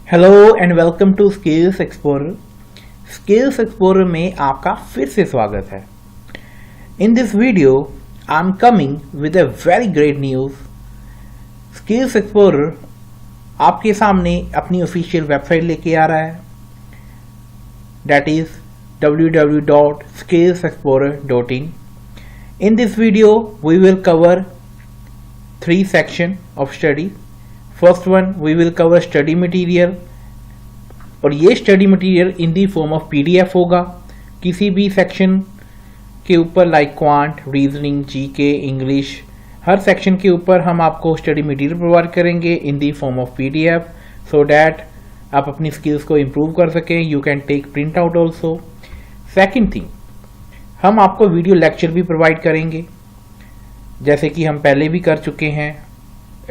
Hello and welcome to Skills Explorer. Skills Explorer में आपका फिर से स्वागत है। In this video I am coming with a very great news. Skills Explorer आपके सामने अपनी ऑफिशियल वेबसाइट लेके आ रहा है, that is www.skillsexplorer.in। In this video we will cover 3 sections of study। First one we will cover study material, और ये study material in the form of PDF होगा। किसी भी सेक्शन के ऊपर like quant, reasoning, GK, English, हर section के ऊपर हम आपको स्टडी मटेरियल प्रोवाइड करेंगे in the form of PDF, so that आप अपनी स्किल्स को इम्प्रूव कर सकें। You can take print out also. Second thing, हम आपको वीडियो लेक्चर भी प्रोवाइड करेंगे, जैसे कि हम पहले भी कर चुके हैं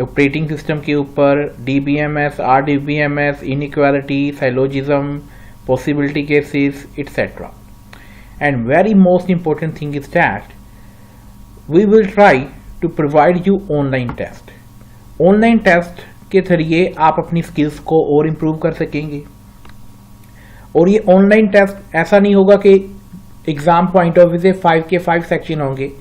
ऑपरेटिंग सिस्टम के ऊपर, DBMS, RDBMS, inequality, syllogism, possibility cases, etcetera. And very most important thing is that we will try to provide you online test. Online test के जरिए आप अपनी स्किल्स को और इम्प्रूव कर सकेंगे। और ये ऑनलाइन टेस्ट ऐसा नहीं होगा कि एग्जाम पॉइंट ऑफ व्यू से 5 के 5 सेक्शन होंगे।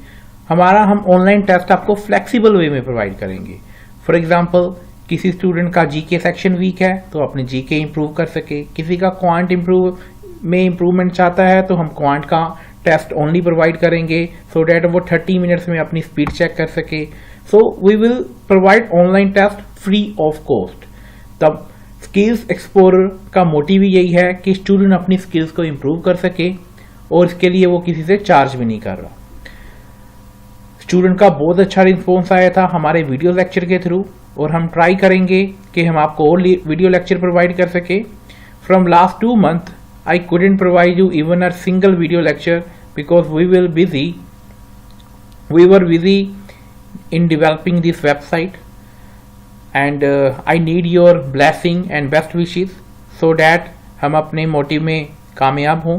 हम ऑनलाइन टेस्ट आपको फ्लेक्सिबल वे में प्रोवाइड करेंगे। फॉर एग्जाम्पल, किसी स्टूडेंट का जीके सेक्शन वीक है तो अपने जीके इंप्रूव कर सके, किसी का क्वांट इम्प्रूवमेंट चाहता है तो हम क्वांट का टेस्ट ओनली प्रोवाइड करेंगे, सो डैट वो 30 मिनट्स में अपनी स्पीड चेक कर सके। So we will provide online test free of cost. तब स्किल्स एक्सप्लोरर का मोटिव यही है कि स्टूडेंट अपनी स्किल्स को इम्प्रूव कर सके, और इसके लिए वो किसी से चार्ज भी नहीं कर रहा। स्टूडेंट का बहुत अच्छा रिस्पॉन्स आया था हमारे वीडियो लेक्चर के थ्रू, और हम ट्राई करेंगे कि हम आपको और वीडियो लेक्चर प्रोवाइड कर सके। From last 2 months I couldn't provide you even a single video lecture because we were busy in developing this website, and I need your blessing and best wishes so that हम अपने motive में कामयाब हों।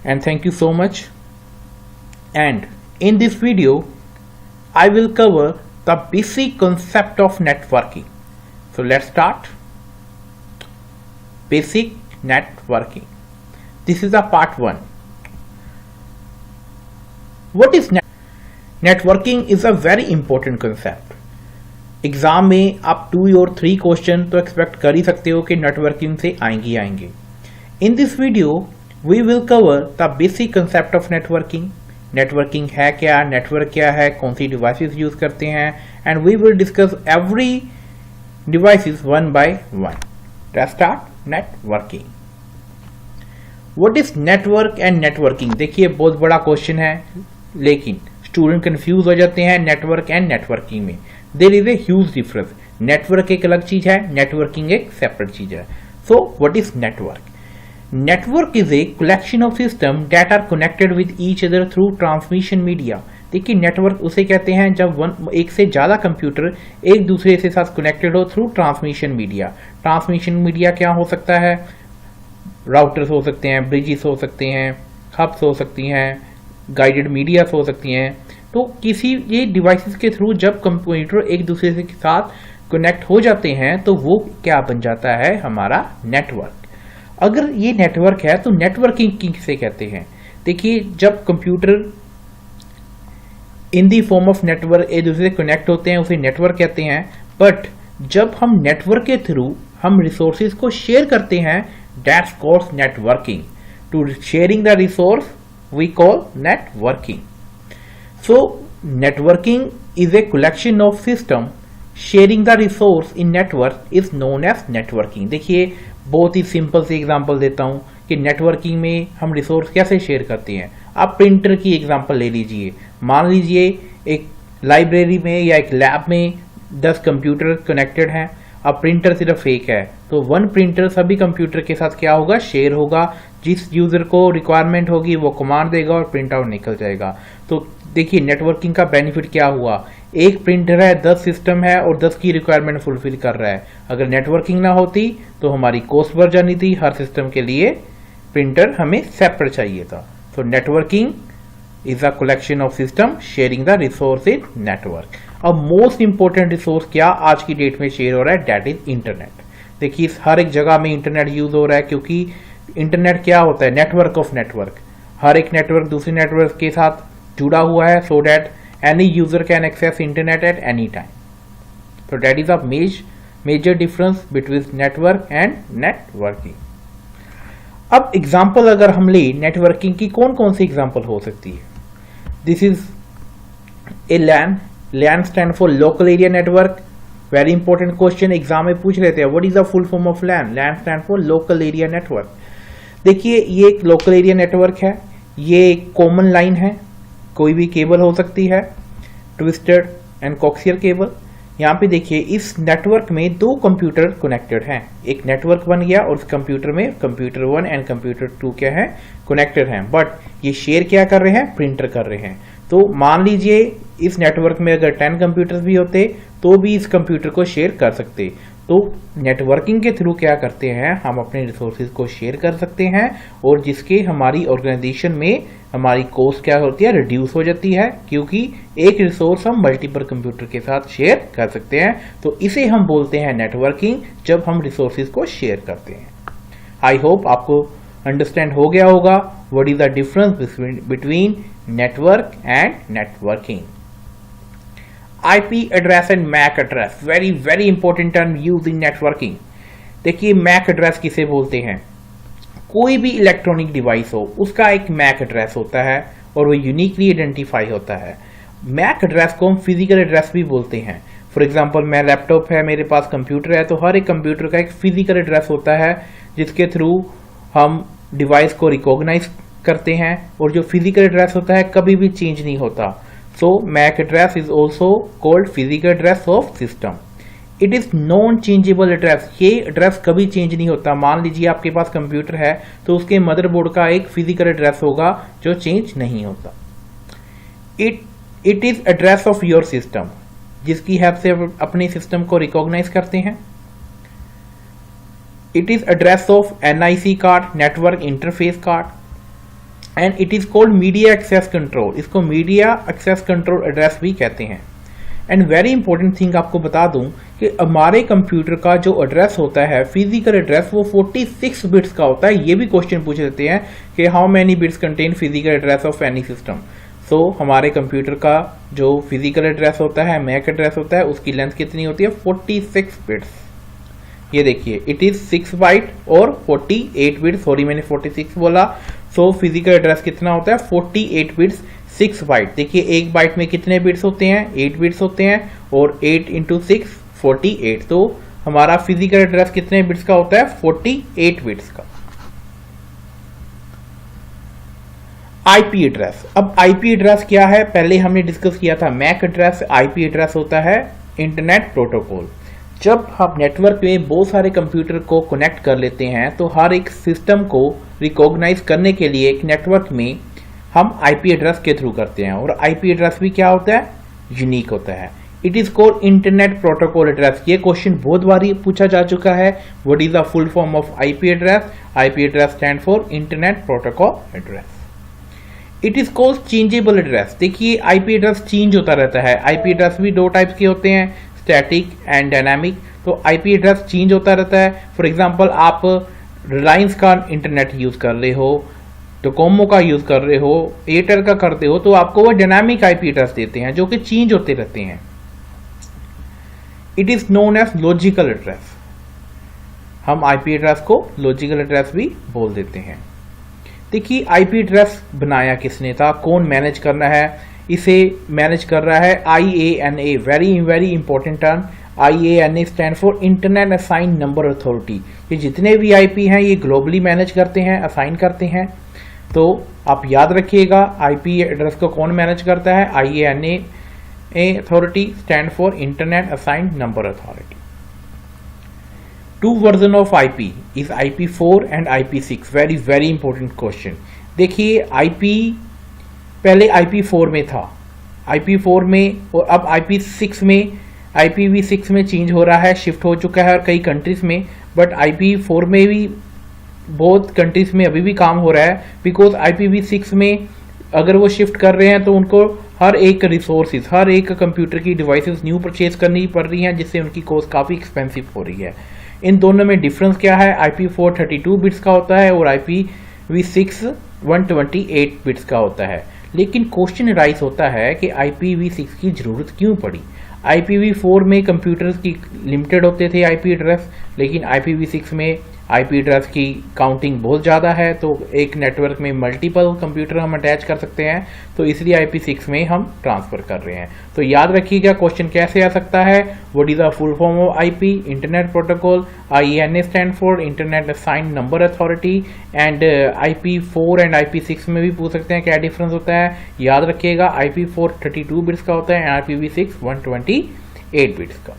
And thank you so much। And in this video I will cover the basic concept of networking। So let's start। Basic networking, this is a part 1। What is networking is a very important concept। Exam में आप 2 और 3 question तो expect कर ही सकते हो कि networking से आएंगे। In this video we will cover the basic concept of networking. Networking है क्या, नेटवर्क क्या है, कौन सी डिवाइसेस यूज करते हैं, and we will discuss every devices one by one. Let's start networking. What is network and networking? देखिए, बहुत बड़ा क्वेश्चन है, लेकिन स्टूडेंट कंफ्यूज हो जाते हैं नेटवर्क एंड नेटवर्किंग में। There is a huge difference. Network एक अलग चीज है, नेटवर्किंग एक सेपरेट चीज है। So what is network? Network is a collection of systems that are connected with each other through transmission media। देखिए, नेटवर्क उसे कहते हैं जब एक से ज्यादा कंप्यूटर एक दूसरे से साथ कनेक्टेड हो through transmission media. Transmission media क्या हो सकता है? राउटर्स हो सकते हैं, ब्रिजेस हो सकते हैं, हब्स हो सकती हैं, गाइडेड मीडिया हो सकती हैं। तो किसी ये डिवाइसेस के थ्रू जब कंप्यूटर एक दूसरे के साथ कनेक्ट हो जाते हैं तो वो क्या बन जाता है? हमारा नेटवर्क। अगर ये नेटवर्क है तो नेटवर्किंग किसे कहते हैं? देखिए, जब computer in the form of network एक दूसरे से कनेक्ट होते हैं उसे नेटवर्क कहते हैं। बट जब हम नेटवर्क के थ्रू हम रिसोर्सेज को शेयर करते हैं, that's called networking. To sharing the resource we call networking. So networking is a collection of system sharing the resource in network is known as networking. देखिए, बहुत ही simple सी example देता हूं कि networking में हम रिसोर्स कैसे शेयर करते हैं। आप प्रिंटर की एग्जांपल ले लीजिए। मान लीजिए एक लाइब्रेरी में या एक लैब में 10 कंप्यूटर कनेक्टेड हैं। अब प्रिंटर सिर्फ एक है, तो 1 प्रिंटर सभी कंप्यूटर के साथ क्या होगा? शेयर होगा। जिस यूजर को रिक्वायरमेंट होगी वो कमांड देगा और प्रिंट आउट निकल जाएगा। तो देखिए, नेटवर्किंग का बेनिफिट क्या हुआ? एक प्रिंटर है, 10 सिस्टम है और 10 की रिक्वायरमेंट फुलफिल कर रहा है। अगर नेटवर्किंग ना होती तो हमारी कॉस्ट बढ़ जानी थी। हर सिस्टम के लिए प्रिंटर हमें सेपरेट चाहिए था। तो networking is a collection of system sharing the resource in network. अब मोस्ट इंपॉर्टेंट रिसोर्स क्या आज की डेट में शेयर हो रहा है, दैट इज इंटरनेट. देखिए हर एक जगह में इंटरनेट यूज हो रहा है, क्योंकि इंटरनेट क्या होता है, नेटवर्क ऑफ नेटवर्क। हर एक नेटवर्क दूसरे नेटवर्क के साथ जुड़ा हुआ है, so that any user can access internet at any time. तो that is a major difference between network and networking. अब एग्जाम्पल अगर हम ले नेटवर्किंग की, कौन कौन सी एग्जाम्पल हो सकती है? This is a LAN. LAN stand for local area network. Very important question exam में पूछ लेते हैं, what is the full form of LAN? LAN stand for local area network. देखिए ये एक लोकल एरिया नेटवर्क है, ये एक कॉमन लाइन है, कोई भी केबल हो सकती है, ट्विस्टेड एंड कोक्सियल केबल। यहाँ पे देखिए इस नेटवर्क में दो कंप्यूटर कनेक्टेड हैं, एक नेटवर्क बन गया और उस कंप्यूटर में कंप्यूटर 1 एंड कंप्यूटर 2 क्या है, कनेक्टेड हैं, बट ये शेयर क्या कर रहे हैं, प्रिंटर कर रहे हैं। तो मान लीजिए इस नेटवर्क में अगर 10 कंप्यूटर भी होते तो भी इस कंप्यूटर को शेयर कर सकते। तो नेटवर्किंग के थ्रू क्या करते हैं, हम अपने रिसोर्सेज को शेयर कर सकते हैं और जिसके हमारी ऑर्गेनाइजेशन में हमारी कॉस्ट क्या होती है, रिड्यूस हो जाती है, क्योंकि एक रिसोर्स हम मल्टीपल कंप्यूटर के साथ शेयर कर सकते हैं। तो इसे हम बोलते हैं नेटवर्किंग, जब हम रिसोर्सेज को शेयर करते हैं। आई होप आपको अंडरस्टैंड हो गया होगा what is the difference between network and networking. IP address and MAC address, very very important term use in networking. देखिए मैक एड्रेस किसे बोलते हैं? कोई भी इलेक्ट्रॉनिक डिवाइस हो उसका एक मैक एड्रेस होता है और वो यूनिकली आइडेंटिफाई होता है। मैक एड्रेस को हम फिजिकल एड्रेस भी बोलते हैं। फॉर एग्जांपल मैं लैपटॉप है, मेरे पास कंप्यूटर है, तो हर एक कंप्यूटर का एक फिजिकल एड्रेस होता है जिसके थ्रू हम डिवाइस को रिकॉग्नाइज करते हैं, और जो फिजिकल एड्रेस होता है कभी भी चेंज नहीं होता। So MAC address is also called physical address of system. It is non-changeable address. ये एड्रेस कभी चेंज नहीं होता। मान लीजिए आपके पास कंप्यूटर है तो उसके मदरबोर्ड का एक फिजिकल एड्रेस होगा जो चेंज नहीं होता। It is address of your system, जिसकी हेल्प से अपने सिस्टम को रिकॉग्नाइज करते हैं। It is address of NIC card, network interface card, and it is called media access control. इसको मीडिया एक्सेस कंट्रोल एड्रेस भी कहते हैं। एंड वेरी इंपॉर्टेंट थिंग आपको बता दूं कि हमारे कंप्यूटर का जो एड्रेस होता है, फिजिकल एड्रेस, वो 46 बिट्स का होता है। ये भी क्वेश्चन पूछ देते हैं कि how many bits contain physical address of any system. So हमारे कंप्यूटर का जो फिजिकल एड्रेस होता है, मैक एड्रेस होता है, उसकी लेंथ कितनी होती है, 46 बिट्स। ये देखिए इट इज 6 बाइट और 48 बिट, सॉरी मैंने 46 बोला। सो फिजिकल एड्रेस कितना होता है, 48 बिट्स, 6 बाइट। देखिए एक बाइट में कितने बिट्स होते हैं, 8 बिट्स होते हैं, और 8 इंटू 6 48। तो हमारा फिजिकल एड्रेस कितने बिट्स का होता है, 48 बिट्स का। IP address. अब आईपी एड्रेस क्या है, पहले हमने डिस्कस किया था मैक एड्रेस। आईपी एड्रेस होता है इंटरनेट प्रोटोकॉल। जब हम नेटवर्क में बहुत सारे कंप्यूटर को कनेक्ट कर लेते हैं तो हर एक सिस्टम को रिकॉग्नाइज करने के लिए एक नेटवर्क में हम आईपी एड्रेस के थ्रू करते हैं, और आईपी एड्रेस भी क्या होता है, यूनिक होता है। It is called internet protocol address. ये क्वेश्चन बहुत बार पूछा जा चुका है, what is the full form of IP address? IP address stand for internet protocol address. It is called changeable address. देखिए आईपी एड्रेस चेंज होता रहता है। आईपी एड्रेस भी दो टाइप्स के होते हैं, स्टैटिक एंड डायनामिक। तो आईपी एड्रेस चेंज होता रहता है। फॉर एग्जांपल आप रिलायंस का इंटरनेट यूज कर रहे हो, डोकोमो का यूज कर रहे हो, एयरटेल का करते हो, तो आपको वो डायनामिक आईपी एड्रेस देते हैं जो कि चेंज होते रहते हैं। It is known as logical address. हम आईपी एड्रेस को लॉजिकल एड्रेस भी बोल देते हैं। देखिए आईपी एड्रेस बनाया किसने था, कौन मैनेज करना है? इसे मैनेज कर रहा है IANA, very very important term. IANA stand for internet assign number authority. ये जितने भी आईपी हैं ये ग्लोबली मैनेज करते हैं, असाइन करते हैं। तो आप याद रखिएगा आईपी एड्रेस को कौन मैनेज करता है, IANA authority stand for internet assign number authority. To version of IP is IP4 and IP6। Very very important question. देखिए IP पहले IP4 में था, IP4 में, और अब IP6 में, IPv6 में चेंज हो रहा है, शिफ्ट हो चुका है और कई कंट्रीज में। बट IP4 में भी बहुत कंट्रीज में अभी भी काम हो रहा है, बिकॉज IPv6 में अगर वो शिफ्ट कर रहे हैं तो उनको हर एक रिसोर्सेज, हर एक कंप्यूटर की डिवाइसेस न्यू परचेज करनी पड़ रही हैं, जिससे उनकी कॉस्ट काफ़ी एक्सपेंसिव हो रही है। इन दोनों में डिफरेंस क्या है? IP4 32 बिट्स का होता है और IPv6 128 बिट्स का होता है। लेकिन क्वेश्चन राइज होता है कि IPv6 की ज़रूरत क्यों पड़ी? IPv4 में कंप्यूटर्स की लिमिटेड होते थे IP एड्रेस, लेकिन IPv6 में IP एड्रेस की काउंटिंग बहुत ज़्यादा है, तो एक नेटवर्क में मल्टीपल कंप्यूटर हम अटैच कर सकते हैं, तो इसलिए IP6 में हम ट्रांसफ़र कर रहे हैं। तो याद रखिएगा क्वेश्चन कैसे आ सकता है, what is the full form of IP? Internet protocol. IANA stand for internet assigned number authority. And IP4 and IP6 में भी पूछ सकते हैं क्या डिफरेंस होता है। याद रखिएगा IP4 32 बिट्स का होता है, IPv6 128 बिट्स का।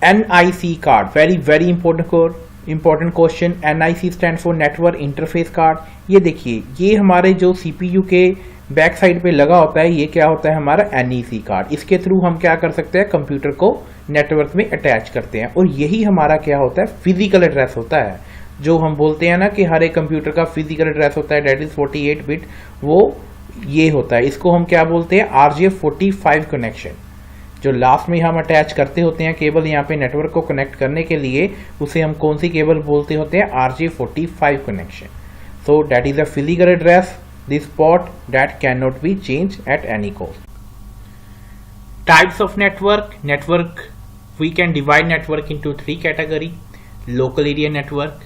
NIC card, very important question. NIC stand for network interface card. ये देखिए, ये हमारे जो CPU के बैक साइड पे लगा होता है, ये क्या होता है? हमारा NEC कार्ड। इसके थ्रू हम क्या कर सकते हैं? कंप्यूटर को नेटवर्क में अटैच करते हैं, और यही हमारा क्या होता है? फिजिकल एड्रेस होता है। जो हम बोलते हैं ना कि हर एक कंप्यूटर का फिजिकल एड्रेस होता है, डेट इज 48 बिट, वो ये होता है। इसको हम क्या बोलते हैं? RJ45 connection. जो लास्ट में हम अटैच करते होते हैं केबल यहाँ पे नेटवर्क को कनेक्ट करने के लिए, उसे हम कौन सी केबल बोलते होते हैं? RJ45 connection. So that is a physical address, this port that can not be change at any cost. Types of network we can divide network into 3 category: local area network,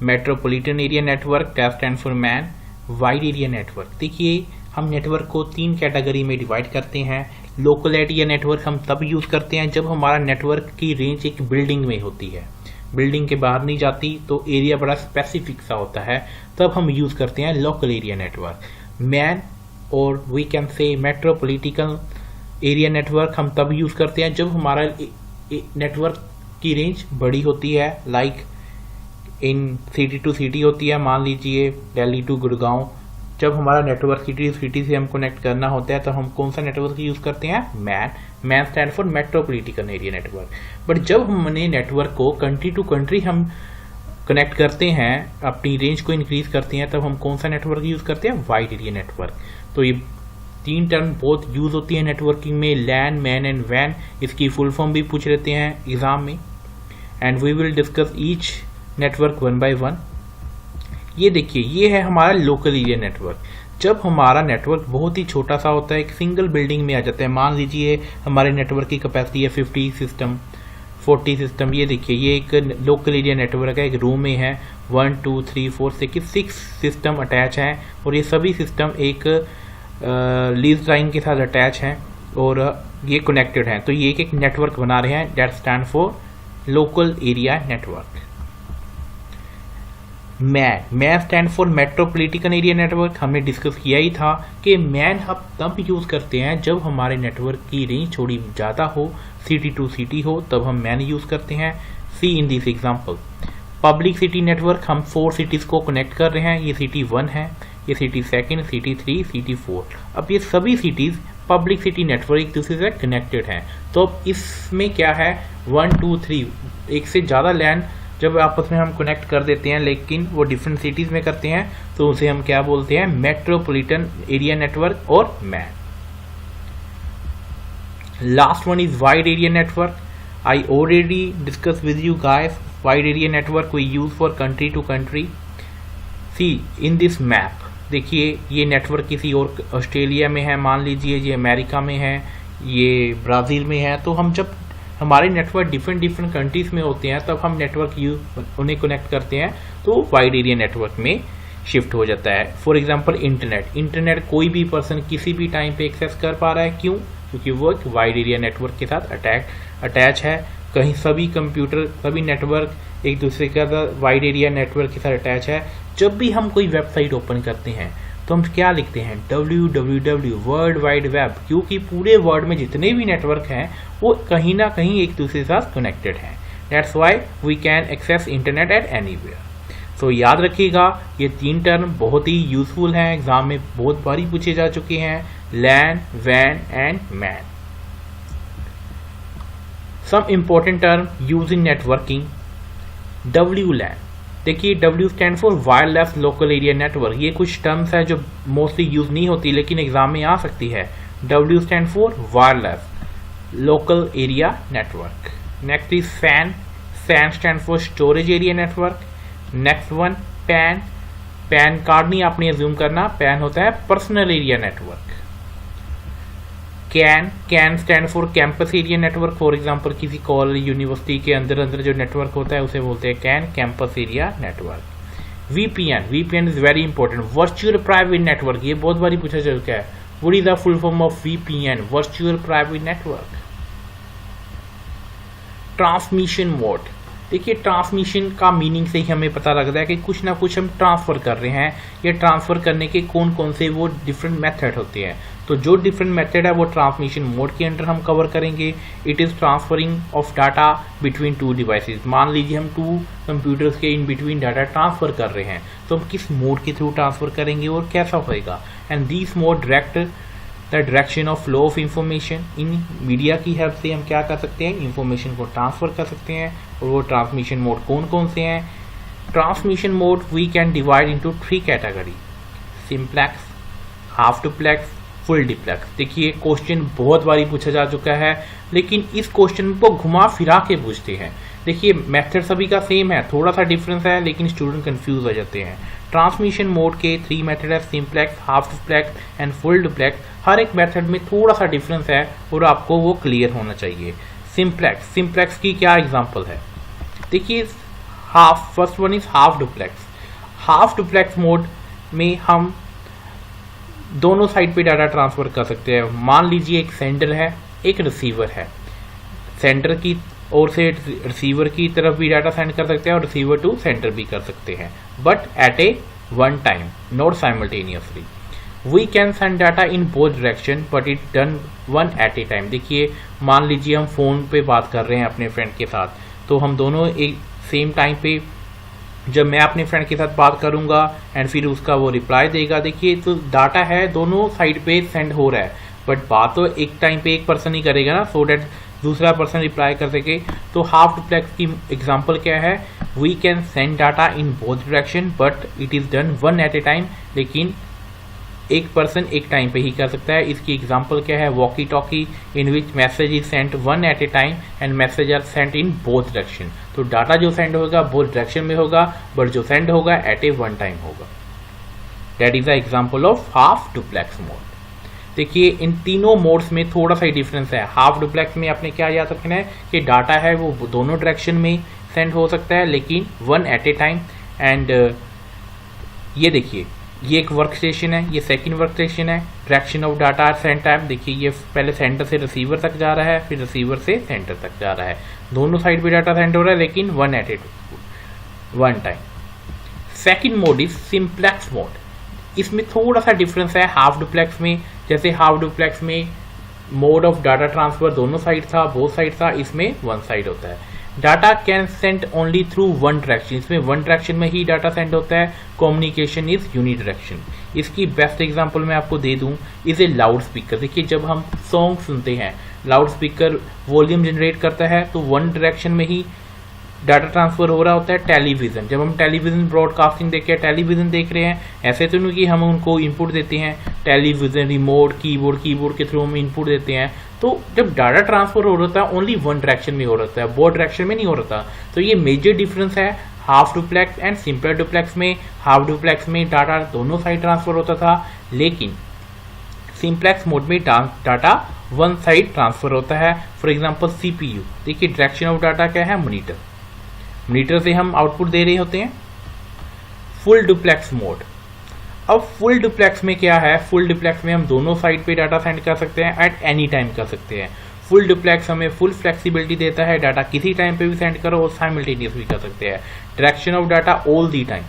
metropolitan area network, that stand for MAN, wide area network. देखिए, हम network को 3 category में divide करते हैं। Local area network हम तब use करते हैं जब हमारा नेटवर्क की रेंज एक बिल्डिंग में होती है, बिल्डिंग के बाहर नहीं जाती, तो एरिया बड़ा स्पेसिफिक सा होता है, तब हम यूज़ करते हैं लोकल एरिया नेटवर्क। मैन और we can say metropolitan area network हम तब यूज़ करते हैं जब हमारा नेटवर्क की रेंज बड़ी होती है, like in city to city होती है, मान लीजिए दिल्ली टू गुड़गांव। जब हमारा नेटवर्क सिटी से हम कनेक्ट करना होता है तो हम कौन सा नेटवर्क यूज़ करते हैं? Man stand for metropolitan area network. But जब हमने नेटवर्क को कंट्री टू कंट्री हम कनेक्ट करते हैं, अपनी रेंज को इंक्रीज करते हैं, तब हम कौन सा नेटवर्क यूज़ करते हैं? Wide area network. तो ये 3 टर्म बहुत यूज़ होती है नेटवर्किंग में, लैन, मैन एंड वैन। इसकी फुल फॉर्म भी पूछ लेते हैं एग्जाम में, and we will discuss each network 1 by 1। ये देखिए, ये है हमारा लोकल एरिया नेटवर्क। जब हमारा नेटवर्क बहुत ही छोटा सा होता है, एक सिंगल बिल्डिंग में आ जाता है, मान लीजिए हमारे नेटवर्क की कैपेसिटी है 50 सिस्टम, 40 सिस्टम। ये देखिए, ये एक लोकल एरिया नेटवर्क है, एक रूम में है 1 2 3 4 6 सिस्टम अटैच हैं, और ये सभी सिस्टम एक लीज लाइन के साथ अटैच हैं और ये कनेक्टेड हैं। तो ये एक नेटवर्क बना रहे हैं, that stand for local area network. Man stand for metropolitan area network. हमने डिस्कस किया ही था कि मैन हम तब यूज़ करते हैं जब हमारे नेटवर्क की रेंज थोड़ी ज़्यादा हो, सिटी टू सिटी हो, तब हम मैन यूज़ करते हैं। See in this example, public city network, हम 4 सिटीज़ को कनेक्ट कर रहे हैं। ये सिटी 1 है, ये सिटी 2, सिटी 3, सिटी 4। अब ये सभी सिटीज़ पब्लिक सिटी नेटवर्क एक दूसरे से कनेक्टेड हैं। तो अब इसमें क्या है? 1 2 3 एक से ज़्यादा लैंड जब आपस में हम कनेक्ट कर देते हैं, लेकिन वो डिफरेंट सिटीज़ में करते हैं, तो उसे हम क्या बोलते हैं? मेट्रोपॉलिटन एरिया नेटवर्क और MAN. Last one is wide area network. I already discuss with you guys, wide area network we use for country to country. See in this map, देखिए ये नेटवर्क किसी और ऑस्ट्रेलिया में है, मान लीजिए ये अमेरिका में है, ये ब्राज़ील में है। तो हम जब हमारे नेटवर्क डिफरेंट कंट्रीज में होते हैं, तब हम नेटवर्क उन्हें कनेक्ट करते हैं, तो वाइड एरिया नेटवर्क में शिफ्ट हो जाता है। फॉर एग्जांपल इंटरनेट कोई भी पर्सन किसी भी टाइम पे एक्सेस कर पा रहा है। क्यों? क्योंकि वो एक वाइड एरिया नेटवर्क के साथ अटैच है। कहीं सभी कंप्यूटर, सभी नेटवर्क एक दूसरे के साथ वाइड एरिया नेटवर्क के साथ अटैच है। जब भी हम कोई वेबसाइट ओपन करते हैं तो हम क्या लिखते हैं? www वर्ल्ड वाइड वेब, क्योंकि पूरे वर्ल्ड में जितने भी नेटवर्क हैं वो कहीं ना कहीं एक दूसरे के साथ कनेक्टेड हैं। That's why we can access internet at anywhere. So याद रखिएगा, ये 3 टर्म बहुत ही यूजफुल हैं, एग्जाम में बहुत बारी पूछे जा चुके हैं, लैन, वैन and MAN. Some important term use in networking, WLAN, देखिए W stand for wireless local area network. ये कुछ टर्म्स है जो मोस्टली यूज नहीं होती लेकिन एग्जाम में आ सकती है। W stand for wireless local area network. Next is SAN। SAN stand for storage area network. Next one PAN। PAN card नहीं आपने अज्यूम करना, PAN होता है personal area network. CAN stand for campus area network. For example किसी college university के अंदर जो network होता है उसे बोलते हैं CAN, campus area network. VPN is very important, virtual private network. ये बहुत बारी पूछा जा चुका है, what is the full form of VPN? Virtual private network. Transmission mode. देखिए ट्रांसमिशन का मीनिंग से ही हमें पता लगता है कि कुछ ना कुछ हम ट्रांसफर कर रहे हैं। ये ट्रांसफर करने के कौन कौन से वो डिफरेंट मेथड होते हैं, तो जो डिफरेंट मेथड है वो ट्रांसमिशन मोड के अंडर हम कवर करेंगे। It is transferring of data between two devices. मान लीजिए हम टू कंप्यूटर्स के इन बिटवीन डाटा ट्रांसफर कर रहे हैं, तो हम किस मोड के थ्रू ट्रांसफर करेंगे और कैसा होएगा। And this mode direct the direction of flow of information. In media की हेल्प से हम क्या कर सकते हैं, इंफॉर्मेशन को ट्रांसफर कर सकते हैं। और वो ट्रांसमिशन मोड कौन कौन से हैं? Transmission mode we can divide into 3 category, simplex, half duplex, full duplex. देखिए क्वेश्चन बहुत बारी पूछा जा चुका है लेकिन इस क्वेश्चन को घुमा फिरा के पूछते हैं। देखिए मेथड सभी का सेम है, थोड़ा सा डिफरेंस है लेकिन स्टूडेंट कंफ्यूज हो जाते हैं। ट्रांसमिशन मोड के 3 मेथड है, simplex, half duplex and full duplex. हर एक मेथड में थोड़ा सा डिफरेंस है और आपको वो क्लियर होना चाहिए। सिंप्लेक्स की क्या एग्जांपल है? देखिए first one is half duplex. Half duplex mode में हम दोनों साइड पे डाटा ट्रांसफर कर सकते हैं। मान लीजिए एक सेंडर है, एक रिसीवर है। सेंडर की ओर से रिसीवर की तरफ भी डाटा सेंड कर सकते हैं और रिसीवर टू सेंडर भी कर सकते हैं, but at a one time, not simultaneously. We can send data in both direction but it done one at a time. देखिए मान लीजिए हम फोन पे बात कर रहे हैं अपने फ्रेंड के साथ, तो हम दोनों एक सेम टाइम पे, जब मैं अपने फ्रेंड के साथ बात करूंगा एंड फिर उसका वो रिप्लाई देगा, देखिए तो डाटा है दोनों साइड पे सेंड हो रहा है, बट बात तो एक टाइम पे एक पर्सन ही करेगा ना, सो डेट दूसरा पर्सन रिप्लाई कर सके। तो हाफ डुप्लेक्स की एग्जांपल क्या है? We can send data in both direction but it is done one at a time. लेकिन एक पर्सन एक टाइम पे ही कर सकता है। इसकी एग्जांपल क्या है? Walkie talkie, in which message is sent one at a time and message are sent in both direction. तो डाटा जो सेंड होगा बोथ डायरेक्शन में होगा, बट जो सेंड होगा एट ए वन टाइम होगा। That is the example of half duplex mode. देखिए इन तीनों मोड्स में थोड़ा सा ही डिफरेंस है। हाफ डुप्लेक्स में आपने क्या याद रखना है कि डाटा है वो दोनों डायरेक्शन में सेंड हो सकता है लेकिन one at a time. And ये देखिए ये एक वर्क स्टेशन है, ये सेकंड वर्क स्टेशन है। Direction of data send time, देखिए ये पहले सेंटर से रिसीवर तक जा रहा है, फिर रिसीवर से सेंटर तक जा रहा है। दोनों साइड पे डाटा सेंड हो रहा है लेकिन one at a one time. Second mode is simplex mode. इसमें थोड़ा सा डिफरेंस है हाफ डुप्लेक्स में। जैसे हाफ डुप्लेक्स में मोड ऑफ डाटा ट्रांसफर दोनों साइड था, बोथ साइड था, इसमें वन साइड होता है। Data can send only through one direction, इसमें वन डायरेक्शन में ही डाटा सेंड होता है। Communication is unidirection. इसकी बेस्ट एग्जांपल मैं आपको दे दूं इज ए लाउड स्पीकर। देखिए जब हम सॉन्ग सुनते हैं, लाउड स्पीकर वॉल्यूम जनरेट करता है तो वन डायरेक्शन में ही डाटा ट्रांसफर हो रहा होता है। टेलीविजन, जब हम टेलीविजन ब्रॉडकास्टिंग देख के टेलीविजन देख रहे हैं, ऐसे तो नहीं कि हम उनको इनपुट देते हैं, टेलीविजन रिमोट कीबोर्ड के थ्रू हम इनपुट देते हैं। तो जब डाटा ट्रांसफर हो रहा था ओनली वन डायरेक्शन में हो रहा है, बोथ डायरेक्शन में नहीं हो रहा था। तो ये मेजर डिफरेंस है half duplex and simple duplex में। हाफ डुप्लेक्स में डाटा दोनों साइड ट्रांसफर होता था लेकिन सिंप्लेक्स मोड में डाटा वन साइड ट्रांसफर होता है। फॉर एग्जाम्पल CPU, देखिए डायरेक्शन ऑफ डाटा क्या है? मॉनिटर से हम आउटपुट दे रहे होते हैं। फुल डुप्लेक्स मोड, अब फुल डुप्लेक्स में क्या है? फुल डुप्लेक्स में हम दोनों साइड पे डाटा सेंड कर सकते हैं, एट एनी टाइम कर सकते हैं। फुल डुप्लेक्स हमें फुल फ्लेक्सिबिलिटी देता है, डाटा किसी टाइम पे भी सेंड करो और साइमल्टेनियस भी कर सकते हैं। Direction of data all the time,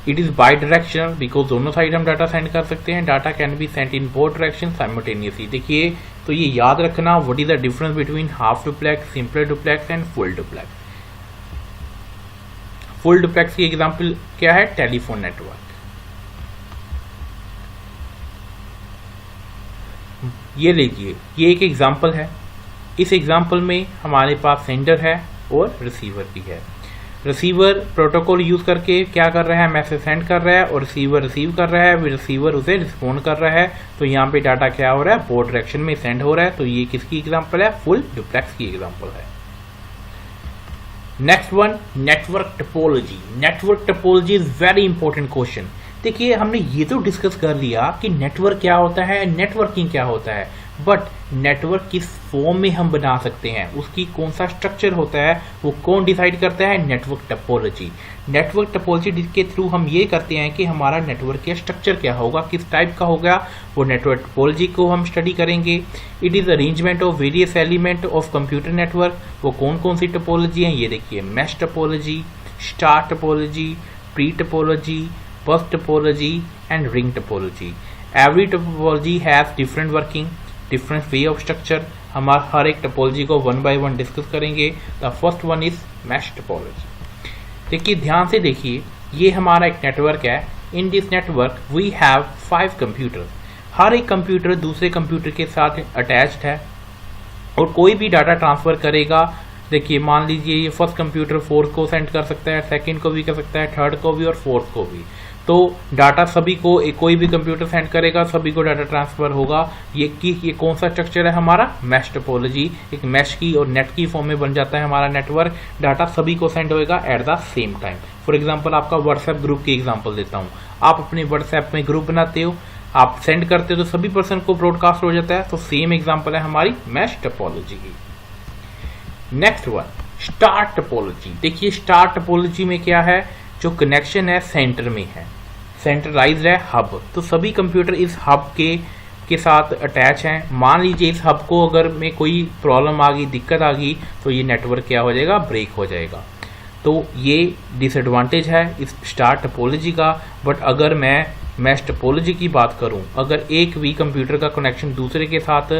it is by directional because दोनों साइड हम डाटा सेंड कर सकते हैं। Data can be sent in both direction simultaneously. देखिए तो ये याद रखना, what is the difference between half duplex, simple duplex and full duplex. Full duplex की एग्जांपल क्या है? Telephone network. ये लीजिए ये एक एग्जांपल है। इस एग्जांपल में हमारे पास सेंडर है और रिसीवर भी है। रिसीवर प्रोटोकॉल यूज करके क्या कर रहा है, मैसेज सेंड कर रहा है और रिसीवर रिसीव कर रहा है, फिर रिसीवर उसे रिस्पॉन्ड कर रहा है। तो यहाँ पे डाटा क्या हो रहा है, बोथ डायरेक्शन में सेंड हो रहा है। तो ये किसकी एग्जांपल है, फुल डुप्लेक्स की एग्जांपल है। Next one, network topology. Network topology is very important question. देखिए हमने ये तो डिस्कस कर लिया कि नेटवर्क क्या होता है, नेटवर्किंग क्या होता है, बट नेटवर्क किस फॉर्म में हम बना सकते हैं, उसकी कौन सा स्ट्रक्चर होता है, वो कौन डिसाइड करता है, नेटवर्क टोपोलॉजी। नेटवर्क टोपोलॉजी जिसके थ्रू हम ये करते हैं कि हमारा नेटवर्क का स्ट्रक्चर क्या होगा, किस टाइप का होगा, वो नेटवर्क टोपोलॉजी को हम स्टडी करेंगे। It is arrangement of various element of computer network. वो कौन कौन सी टोपोलॉजी है, ये देखिए, mesh topology, star topology, tree topology, bus topology and ring topology. Every topology has different working, different way of structure. हमारा हर एक टोपोलॉजी को वन बाय वन डिस्कस करेंगे। The first one is mesh topology. देखिए ध्यान से देखिए, ये हमारा एक नेटवर्क है। In this network we have 5 computer. हर एक कंप्यूटर दूसरे कंप्यूटर के साथ अटैच्ड है और कोई भी डाटा ट्रांसफर करेगा। देखिए मान लीजिए ये फर्स्ट कंप्यूटर फोर्थ को सेंड कर सकता है, सेकंड को भी कर सकता है, थर्ड को भी और फोर्थ को भी। तो डाटा सभी को, कोई भी कंप्यूटर सेंड करेगा, सभी को डाटा ट्रांसफर होगा। ये कौन सा स्ट्रक्चर है हमारा, मैश टोपोलॉजी। एक मैश की और नेट की फॉर्म में बन जाता है हमारा नेटवर्क। डाटा सभी को सेंड होएगा at the same time. For example आपका व्हाट्सएप ग्रुप की एग्जाम्पल देता हूँ। आप अपने व्हाट्सएप में ग्रुप बनाते हो, आप सेंड करते हो तो सभी पर्सन को ब्रॉडकास्ट हो जाता है। तो सेम एग्जाम्पल है हमारी मैश टोपोलॉजी की। Next one, star topology. देखिए स्टार टोपोलॉजी में क्या है, जो कनेक्शन है सेंटर में है, सेंट्रलाइज्ड है हब। तो सभी कंप्यूटर इस हब के साथ अटैच हैं। मान लीजिए इस हब को अगर में कोई प्रॉब्लम आ गई, दिक्कत आ गई, तो ये नेटवर्क क्या हो जाएगा, ब्रेक हो जाएगा। तो ये डिसएडवांटेज है इस स्टार टोपोलॉजी का। बट अगर मैं मैश टोपोलॉजी की बात करूं, अगर एक भी कंप्यूटर का कनेक्शन दूसरे के साथ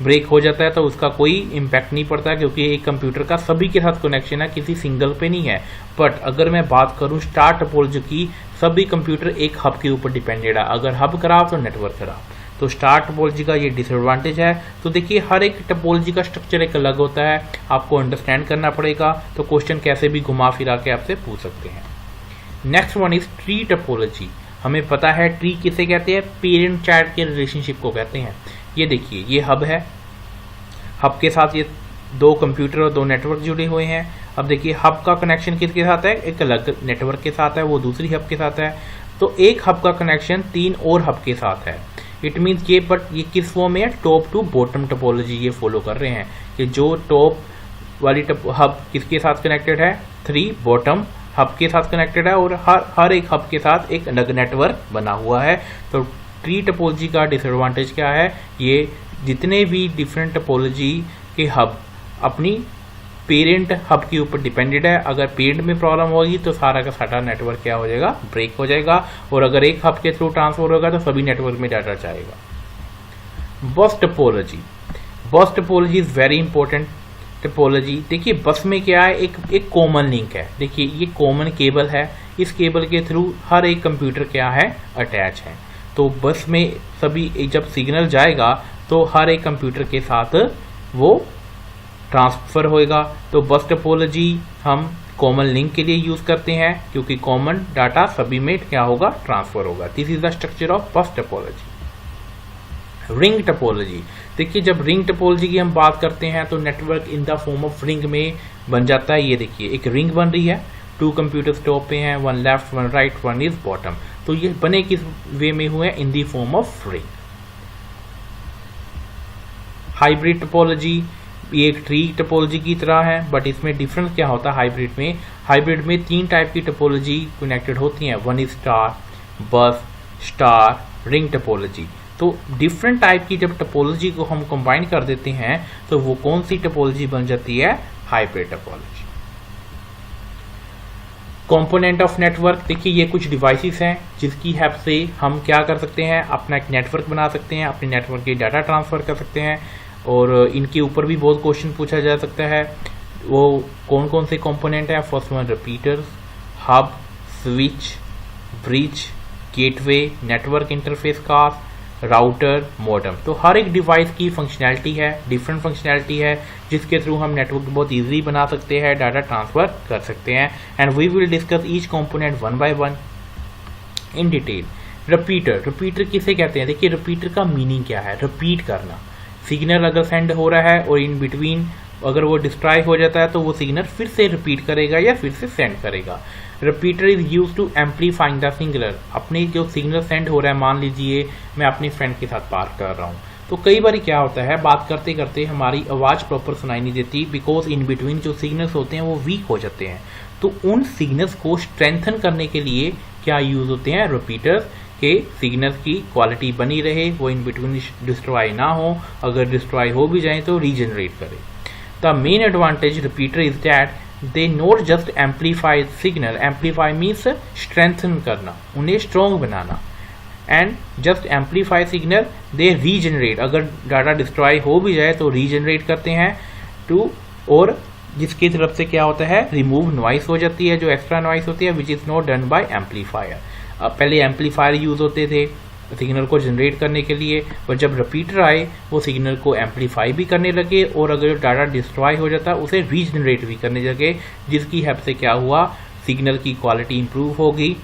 ब्रेक हो जाता है तो उसका कोई इम्पैक्ट नहीं पड़ता, क्योंकि एक कंप्यूटर का सभी के साथ कनेक्शन है, किसी सिंगल पे नहीं है। बट अगर मैं बात करूं स्टार टोपोलॉजी की, सभी कंप्यूटर एक हब के ऊपर डिपेंडेड है। अगर हब खराब तो नेटवर्क खराब। तो स्टार टोपोलॉजी का ये डिसएडवांटेज है। तो देखिए हर एक टोपोलॉजी का स्ट्रक्चर एक अलग होता है, आपको अंडरस्टैंड करना पड़ेगा। तो क्वेश्चन कैसे भी घुमा फिरा के आपसे पूछ सकते हैं। Next one is tree topology. हमें पता है ट्री किसे कहते हैं, पेरेंट चाइल्ड के रिलेशनशिप को कहते हैं। ये देखिए ये हब है, हब के साथ ये 2 कंप्यूटर और 2 नेटवर्क जुड़े हुए हैं। अब देखिए हब का कनेक्शन किसके साथ है, एक अलग नेटवर्क के साथ है, वो दूसरी हब के साथ है। तो एक हब का कनेक्शन 3 और हब के साथ है। इट मीन्स ये, बट ये किस फॉर्म में है, टॉप टू बॉटम टोपोलॉजी ये फॉलो कर रहे हैं कि जो टॉप वाली हब किसके साथ कनेक्टेड है, 3 बॉटम हब के साथ कनेक्टेड है और हर एक हब के साथ एक अलग नेटवर्क बना हुआ है। तो ट्री टोपोलॉजी का डिसएडवांटेज क्या है, ये जितने भी डिफरेंट टोपोलॉजी के हब अपनी पेरेंट हब के ऊपर डिपेंडेड है। अगर पेरेंट में प्रॉब्लम होगी तो सारा का सारा नेटवर्क क्या हो जाएगा, ब्रेक हो जाएगा। और अगर एक हब के थ्रू ट्रांसफर होगा तो सभी नेटवर्क में डाटा जाएगा। बस topology. Bus topology is very important topology. देखिए बस में क्या है, एक कॉमन लिंक है। देखिए ये कॉमन केबल है, इस केबल के थ्रू हर एक कंप्यूटर क्या है, अटैच है। तो बस में सभी जब सिग्नल जाएगा तो हर एक कंप्यूटर के साथ वो ट्रांसफर होएगा। तो बस टोपोलॉजी हम कॉमन लिंक के लिए यूज करते हैं, क्योंकि कॉमन डाटा सभी में क्या होगा, ट्रांसफर होगा। This is the structure of बस टोपोलॉजी। Ring topology. देखिए जब रिंग टोपोलॉजी की हम बात करते हैं तो network in the form of ring में बन जाता है। ये देखिए एक रिंग बन रही है, 2 कंप्यूटर्स टॉप पे हैं, 1 लेफ्ट 1 राइट 1 इज बॉटम। तो ये बने किस वे में हुए, in the form of ring. Hybrid topology ये एक ट्री टोपोलॉजी की तरह है, बट इसमें डिफरेंस क्या होता है हाइब्रिड में। हाइब्रिड में 3 टाइप की टोपोलॉजी कनेक्टेड होती हैं, 1 इज स्टार, बस, स्टार, रिंग टोपोलॉजी। तो डिफरेंट टाइप की जब टोपोलॉजी को हम कंबाइन कर देते हैं तो वो कौन सी टोपोलॉजी बन जाती है, hybrid topology. Component of network. देखिए ये कुछ डिवाइसेस हैं जिसकी हेल्प से हम क्या कर सकते हैं, अपना एक नेटवर्क बना सकते हैं, अपने नेटवर्क के डाटा ट्रांसफर कर सकते हैं। और इनके ऊपर भी बहुत क्वेश्चन पूछा जा सकता है। वो कौन कौन से कंपोनेंट है, first one repeaters, hub, switch, bridge, gateway, network interface card, router, modem. तो हर एक डिवाइस की फंक्शनैलिटी है, डिफरेंट फंक्शनैलिटी है, जिसके थ्रू हम नेटवर्क बहुत ईजिली बना सकते हैं, डाटा ट्रांसफर कर सकते हैं। And we will discuss each component one by one in detail. Repeater, repeater किसे कहते हैं? देखिए रिपीटर का मीनिंग क्या है? रिपीट करना। सिग्नल अगर सेंड हो रहा है और इन बिटवीन अगर वो डिस्ट्रॉय हो जाता है तो वो सिग्नल फिर से रिपीट करेगा या फिर से सेंड करेगा। Repeater is use to amplifying the signal. अपने जो सिग्नल सेंड हो रहा है, मान लीजिए मैं अपने फ्रेंड के साथ बात कर रहा हूँ, तो कई बार क्या होता है, बात करते करते हमारी आवाज़ प्रॉपर सुनाई नहीं देती, बिकॉज इन बिटवीन जो सिग्नल्स होते हैं वो वीक हो जाते हैं। तो उन सिग्नल्स को स्ट्रेंथन करने के लिए क्या यूज होते हैं? रिपीटर्स के सिग्नल्स की क्वालिटी बनी रहे, वो इन बिटवीन डिस्ट्रॉय ना हो, अगर डिस्ट्रॉय हो भी जाए तो रीजनरेट करे। The main advantage repeater is that they not just amplify signal, amplify means strengthen करना, उन्हें strong banana, and just amplify signal they regenerate, अगर डाटा डिस्ट्रॉय हो भी जाए तो रीजनरेट करते हैं टू, और जिसकी तरफ से क्या होता है, रिमूव नॉइस हो जाती है, जो एक्स्ट्रा नॉइस होती है, which is not done by amplifier. पहले एम्पलीफायर यूज होते थे सिग्नल को जनरेट करने के लिए, और जब रिपीटर आए वो सिग्नल को एम्पलीफाई भी करने लगे, और अगर डाटा डिस्ट्रॉय हो जाता उसे रीजनरेट भी करने लगे, जिसकी हेल्प से क्या हुआ, सिग्नल की क्वालिटी इंप्रूव होगी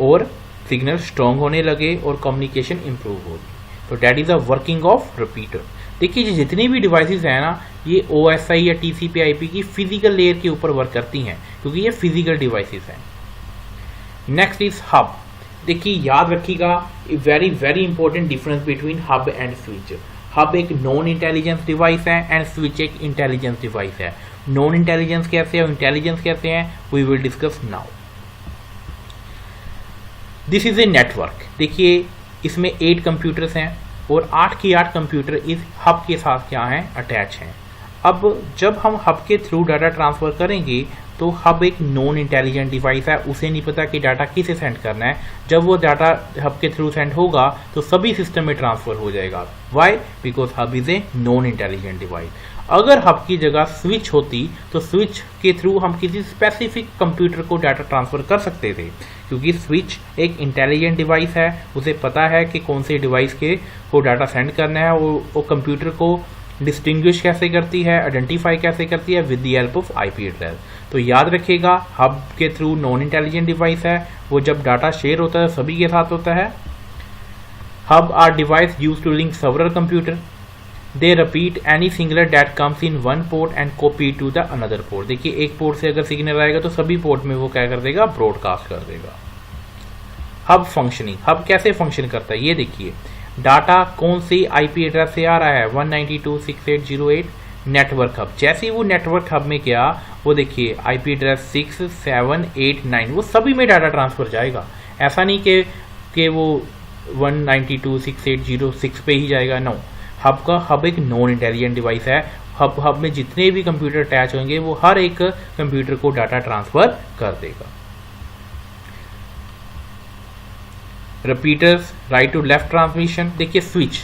और सिग्नल स्ट्रॉन्ग होने लगे और कम्युनिकेशन इंप्रूव होगी। तो that is the working of repeater. देखिए जितनी भी डिवाइसेस हैं ना, ये OSI या TCP/IP की फिजिकल लेयर के ऊपर वर्क करती हैं, क्योंकि ये फिजिकल डिवाइसेस हैं। Next is hub. देखिए याद रखिएगा, very very important difference between hub and switch. Hub एक नॉन इंटेलिजेंस डिवाइस है एंड स्विच एक इंटेलिजेंस डिवाइस है। नॉन इंटेलिजेंस कैसे है और इंटेलिजेंस कैसे है, we will discuss now. This is a network. देखिए इसमें 8 कंप्यूटर्स हैं और 8 की 8 कंप्यूटर इस हब के साथ क्या हैं, अटैच हैं। अब जब हम हब के थ्रू डाटा ट्रांसफर करेंगे तो हब एक नॉन इंटेलिजेंट डिवाइस है, उसे नहीं पता कि डाटा किसे सेंड करना है। जब वो डाटा हब के थ्रू सेंड होगा तो सभी सिस्टम में ट्रांसफर हो जाएगा। Why? Because hub is a non intelligent device. अगर हब की जगह स्विच होती तो स्विच के थ्रू हम किसी स्पेसिफिक कंप्यूटर को डाटा ट्रांसफर कर सकते थे, क्योंकि स्विच एक इंटेलिजेंट डिवाइस है, उसे पता है कि कौन से डिवाइस के को डाटा सेंड करना है, वो कंप्यूटर को डिस्टिंग्विश कैसे करती है, आइडेंटिफाई कैसे करती है, with the help of IP address. तो याद रखिएगा, हब के थ्रू नॉन इंटेलिजेंट डिवाइस है, वो जब डाटा शेयर होता है सभी के साथ होता है। Hub are device use to link several computer, they repeat any signal that comes in one port and copy to the another port. देखिए एक पोर्ट से अगर सिग्नल आएगा तो सभी पोर्ट में वो क्या कर देगा, ब्रॉडकास्ट कर देगा। Hub functioning. हब कैसे फंक्शन करता है ये देखिए, डाटा कौन सी IP एड्रेस से आ रहा है, 192.168.0.8 नेटवर्क हब। जैसे ही वो नेटवर्क हब में गया, वो देखिए IP एड्रेस 6, 7, 8, 9 वो सभी में डाटा ट्रांसफर जाएगा। ऐसा नहीं कि वो 192.168.0.6 पे ही जाएगा, नो। हब एक नॉन इंटेलिजेंट डिवाइस है। हब में जितने भी कंप्यूटर अटैच होंगे वो हर एक कंप्यूटर को डाटा ट्रांसफर कर देगा। Repeaters, right to left transmission. देखिए स्विच,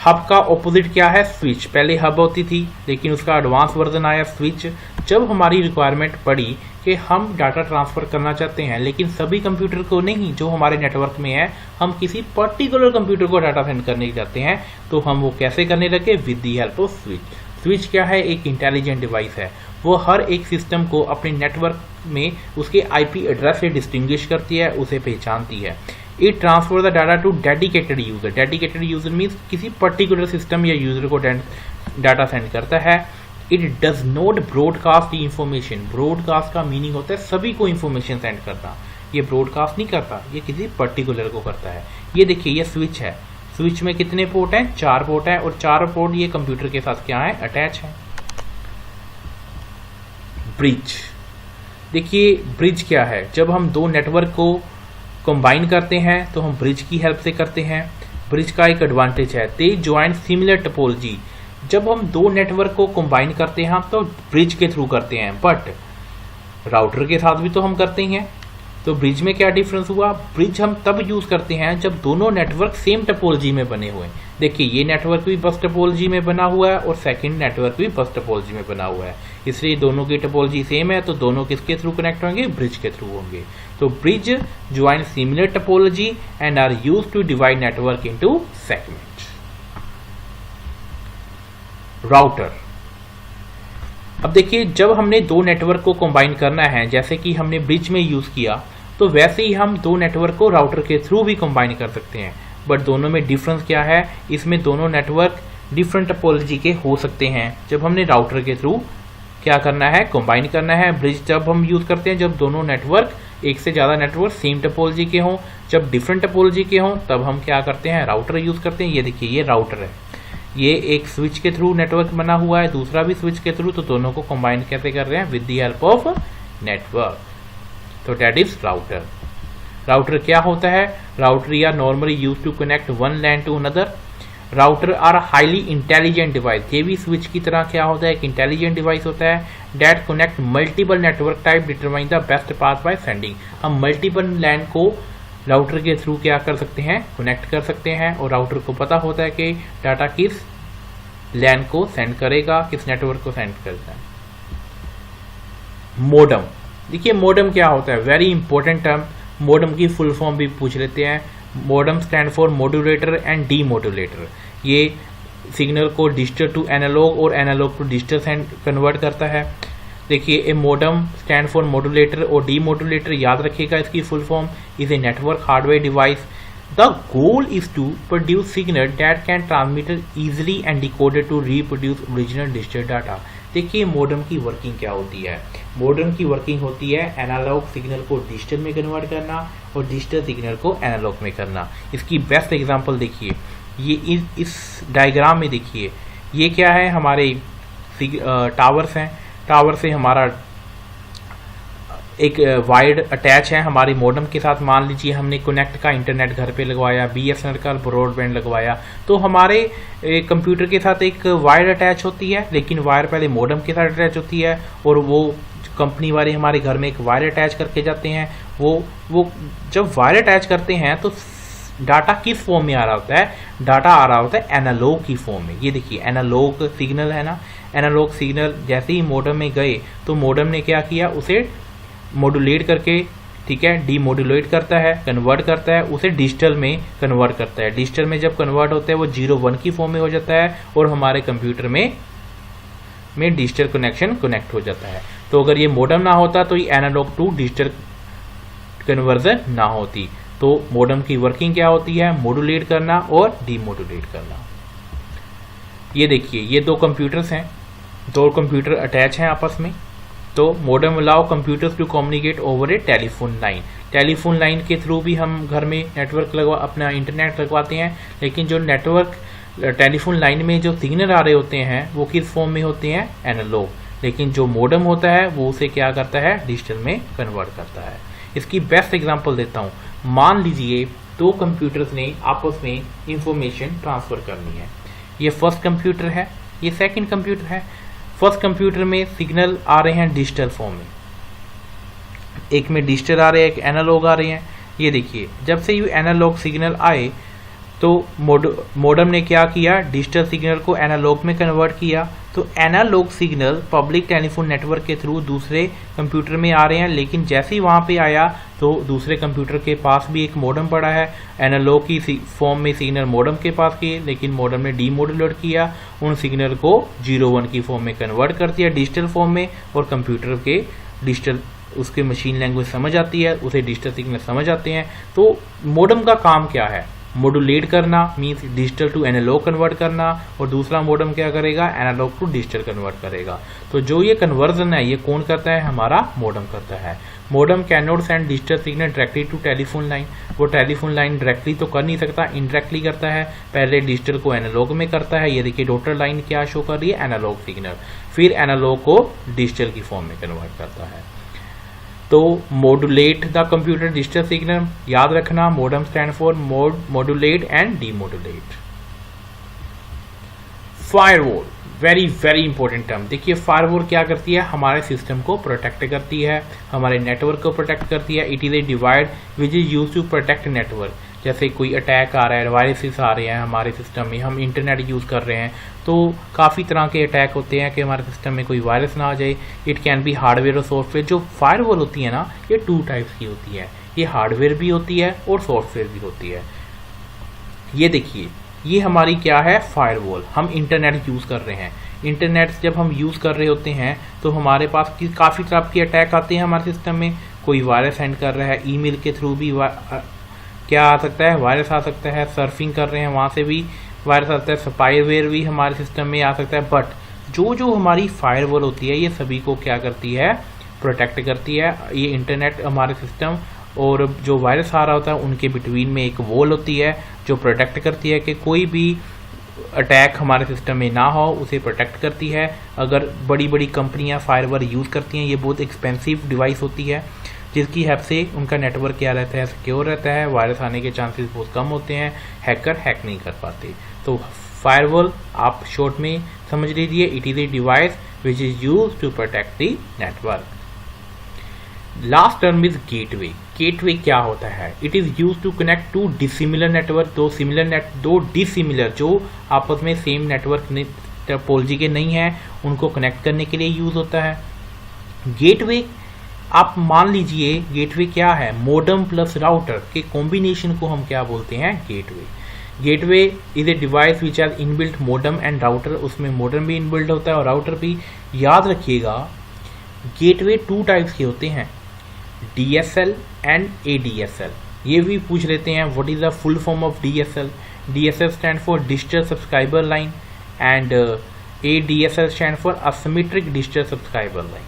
हब का ऑपोजिट क्या है, स्विच। पहले हब होती थी लेकिन उसका एडवांस वर्जन आया स्विच। जब हमारी रिक्वायरमेंट पड़ी कि हम डाटा ट्रांसफर करना चाहते हैं लेकिन सभी कंप्यूटर को नहीं, जो हमारे नेटवर्क में है, हम किसी पर्टिकुलर कंप्यूटर को डाटा सेंड करने चाहते हैं, तो हम वो कैसे करने लगे, with the help off switch. Switch क्या है, एक इंटेलिजेंट डिवाइस है, वो हर एक सिस्टम को अपने नेटवर्क में उसके IP एड्रेस से डिस्टिंग्विश करती है, उसे पहचानती है। It transfer the data to dedicated user. Dedicated user means किसी पर्टिकुलर सिस्टम या यूजर को डाटा सेंड करता है। It does not broadcast the information. Broadcast का मीनिंग होता है सभी को इंफॉर्मेशन सेंड करना, ये ब्रॉडकास्ट नहीं करता, ये किसी पर्टिकुलर को करता है। ये देखिए ये स्विच है, स्विच में कितने पोर्ट हैं, 4 पोर्ट है, और 4 पोर्ट ये कंप्यूटर के साथ क्या है, अटैच है। ब्रिज। देखिए ब्रिज क्या है, जब हम दो नेटवर्क को कंबाइन करते हैं तो हम ब्रिज की हेल्प से करते हैं। ब्रिज का एक एडवांटेज है, दे ज्वाइन सिमिलर टोपोलॉजी। जब हम दो नेटवर्क को कंबाइन करते हैं तो ब्रिज के थ्रू करते हैं, बट राउटर के साथ भी तो हम करते हैं। तो ब्रिज में क्या डिफरेंस हुआ, ब्रिज हम तब यूज करते हैं जब दोनों नेटवर्क सेम टोपोलॉजी में बने हुए हैं। देखिए ये नेटवर्क भी बस टोपोलॉजी में बना हुआ है और सेकंड नेटवर्क भी बस टोपोलॉजी में बना हुआ है, इसलिए दोनों की टोपोलॉजी सेम है, तो दोनों किसके थ्रू कनेक्ट होंगे, ब्रिज के थ्रू होंगे। तो bridge join similar topology and are used to divide network into segment. Router, अब देखिए जब हमने दो नेटवर्क को कंबाइन करना है, जैसे कि हमने ब्रिज में यूज किया, तो वैसे ही हम दो नेटवर्क को राउटर के थ्रू भी कंबाइन कर सकते हैं। बट दोनों में डिफरेंस क्या है, इसमें दोनों नेटवर्क डिफरेंट टोपोलॉजी के हो सकते हैं जब हमने राउटर के थ्रू क्या करना है, कंबाइन करना है। ब्रिज जब हम यूज करते हैं जब दोनों नेटवर्क, एक से ज्यादा नेटवर्क सेम टोपोलॉजी के हों, जब डिफरेंट टोपोलॉजी के हों तब हम क्या करते हैं, राउटर यूज करते हैं। ये देखिए ये राउटर है, ये एक स्विच के थ्रू नेटवर्क बना हुआ है, दूसरा भी स्विच के थ्रू, तो दोनों को कंबाइन कैसे कर रहे हैं, with the help of network, तो दैट इज राउटर। राउटर क्या होता है, router are normally use to connect one LAN to another. Router are highly intelligent device, ये भी स्विच की तरह क्या होता है, एक इंटेलिजेंट डिवाइस होता है, that connect multiple network type determine the best path by sending. हम मल्टीपल लैन को राउटर के थ्रू क्या कर सकते हैं, कनेक्ट कर सकते हैं, और राउटर को पता होता है कि डाटा किस लैन को सेंड करेगा, किस नेटवर्क को सेंड करता है। मोडम, देखिए मोडम क्या होता है, वेरी इंपॉर्टेंट टर्म। मोडम की फुल फॉर्म भी पूछ लेते हैं। Modem stand for modulator and demodulator, ये सिग्नल को डिजिटल टू एनालॉग और एनालॉग टू डिजिटल कन्वर्ट करता है। देखिए a modem stand for modulator और डी मॉड्यूलेटर, याद रखिएगा इसकी full form, is a network hardware device. The goal is to produce signal that can transmitted easily and decoded to reproduce original digital data. देखिए modem की working क्या होती है, modem की वर्किंग होती है एनालॉग सिग्नल को डिजिटल में कन्वर्ट करना और डिजिटल सिग्नल को एनालॉग में करना। इसकी बेस्ट एग्जांपल देखिए, ये इस डायग्राम में देखिए, ये क्या है, हमारे टावर्स हैं, टावर से हमारा एक वायर्ड अटैच है हमारी मोडम के साथ। मान लीजिए हमने कनेक्ट का इंटरनेट घर पे लगवाया, बीएसएनएल का ब्रॉडबैंड लगवाया, तो हमारे कंप्यूटर के साथ एक वायर अटैच होती है, लेकिन वायर पहले मोडम के साथ अटैच होती है, और वो कंपनी वाले हमारे घर में एक वायर अटैच करके जाते हैं। वो जब वायर अटैच करते हैं तो डाटा किस फॉर्म में आ रहा होता है, डाटा आ रहा होता है एनालॉग की फॉर्म में। ये देखिए एनालॉग सिग्नल है ना, एनालॉग सिग्नल जैसे ही मोडम में गए तो मोडम ने क्या किया, उसे मॉड्यूलेट करके, ठीक है, डीमॉड्यूलेट करता है, कन्वर्ट करता है, उसे डिजिटल में कन्वर्ट करता है। डिजिटल में जब कन्वर्ट होता है वो 0-1 की फॉर्म में हो जाता है, और हमारे कंप्यूटर में डिजिटल कनेक्शन कनेक्ट हो जाता है। तो अगर ये मोडम ना होता तो ये एनालॉग टू डिजिटल कन्वर्जन ना होती। तो मोडम की वर्किंग क्या होती है, मॉड्यूलेट करना और डीमॉड्यूलेट करना। ये देखिए ये दो कंप्यूटर्स हैं, दो कंप्यूटर अटैच हैं आपस में। तो modem allow computers to communicate over a telephone line. Telephone line के थ्रू भी हम घर में नेटवर्क अपना इंटरनेट लगवाते हैं, लेकिन जो नेटवर्क टेलीफोन लाइन में जो सिग्नल आ रहे होते हैं वो किस फॉर्म में होते हैं, एनालॉग, लेकिन जो मोडम होता है वो उसे क्या करता है, डिजिटल में कन्वर्ट करता है। इसकी बेस्ट एग्जांपल देता हूँ, मान लीजिए दो कंप्यूटर्स ने आपस में इंफॉर्मेशन ट्रांसफर करनी है। ये फर्स्ट कंप्यूटर है, ये सेकंड कंप्यूटर है। फर्स्ट कंप्यूटर में सिग्नल आ रहे हैं डिजिटल फॉर्म में, एक में डिजिटल आ रहे हैं, एक एनालॉग आ रहे हैं। ये देखिए जब से ये एनालॉग सिग्नल आए तो मोडम ने क्या किया, डिजिटल सिग्नल को एनालॉग में कन्वर्ट किया। तो analog signal public telephone network के थ्रू दूसरे कंप्यूटर में आ रहे हैं, लेकिन जैसे ही वहाँ पे आया तो दूसरे कंप्यूटर के पास भी एक मोडम पड़ा है, एनालॉग की फॉर्म में सिग्नल मोडम के पास किए, लेकिन मोडम ने डीमॉड्यूलेट किया, उन सिग्नल को 0-1 की फॉर्म में कन्वर्ट कर दिया डिजिटल फॉर्म में, और कंप्यूटर के डिजिटल उसके मशीन लैंग्वेज समझ आती है, उसे डिजिटल सिग्नल समझ आते हैं। तो मोडम का काम क्या है, मॉड्यूलेट करना, means digital to analog convert करना, और दूसरा मोडम क्या करेगा, एनालॉग टू डिजिटल कन्वर्ट करेगा। तो जो ये कन्वर्जन है ये कौन करता है, हमारा मोडम करता है। Modem can not send digital signal directly to telephone line, वो टेलीफोन लाइन डायरेक्टली तो कर नहीं सकता, इनडायरेक्टली करता है। पहले डिजिटल को एनालॉग में करता है, ये देखिए डॉटर लाइन क्या शो कर रही है, एनालॉग सिग्नल, फिर एनालॉग को डिजिटल की फॉर्म में कन्वर्ट करता है। तो modulate the computer digital signal, याद रखना modem stand for modulate and demodulate. Firewall, very very important term. देखिए फायरवॉल क्या करती है, हमारे सिस्टम को प्रोटेक्ट करती है, हमारे नेटवर्क को प्रोटेक्ट करती है। It is a device which is use to protect network. जैसे कोई अटैक आ रहा है, वायरसेस आ रहे हैं हमारे सिस्टम में, हम इंटरनेट यूज़ कर रहे हैं, तो काफ़ी तरह के अटैक होते हैं कि हमारे सिस्टम में कोई वायरस ना आ जाए। इट कैन बी हार्डवेयर और सॉफ्टवेयर। जो फायरवॉल होती है ना, ये 2 टाइप्स की होती है, ये हार्डवेयर भी होती है और सॉफ्टवेयर भी होती है। ये देखिए, ये हमारी क्या है, फायरवॉल। हम इंटरनेट यूज़ कर रहे हैं, इंटरनेट जब हम यूज़ कर रहे होते हैं तो हमारे पास काफ़ी तरह के अटैक आते हैं हमारे सिस्टम में। कोई वायरस सेंड कर रहा है, ईमेल के थ्रू भी क्या आ सकता है, वायरस आ सकता है। सर्फिंग कर रहे हैं, वहाँ से भी वायरस आता है। स्पाईवेयर भी हमारे सिस्टम में आ सकता है। बट जो हमारी फायरवॉल होती है, ये सभी को क्या करती है, प्रोटेक्ट करती है। ये इंटरनेट, हमारे सिस्टम और जो वायरस आ रहा होता है उनके बिटवीन में एक वॉल होती है जो प्रोटेक्ट करती है कि कोई भी अटैक हमारे सिस्टम में ना हो, उसे प्रोटेक्ट करती है। अगर बड़ी बड़ी कंपनियां फायरवॉल यूज़ करती हैं, ये बहुत एक्सपेंसिव डिवाइस होती है जिसकी हेल्प से उनका नेटवर्क क्या रहता है, सिक्योर रहता है। वायरस आने के चांसेस बहुत कम होते हैं, हैकर हैक नहीं कर पाते। तो फायरवॉल आप शॉर्ट में समझ लीजिए, it is a device which is use to protect the network. Last term is gateway. Gateway क्या होता है, it is use to connect to dissimilar network. दो डिसिमिलर जो आपस में सेम नेटवर्क टोपोलॉजी के नहीं है, उनको कनेक्ट करने के लिए यूज होता है। गेटवे, आप मान लीजिए गेटवे क्या है, मॉडेम प्लस राउटर के कॉम्बिनेशन को हम क्या बोलते हैं, gateway. Gateway is a device which has inbuilt modem and router. उसमें मॉडेम भी इनबिल्ट होता है और राउटर भी। याद रखिएगा गेटवे 2 टाइप्स के होते हैं, DSL एंड ADSL। ये भी पूछ लेते हैं what is the full form of DSL। DSL stand for digital subscriber line and ADSL stand for asymmetric digital subscriber line.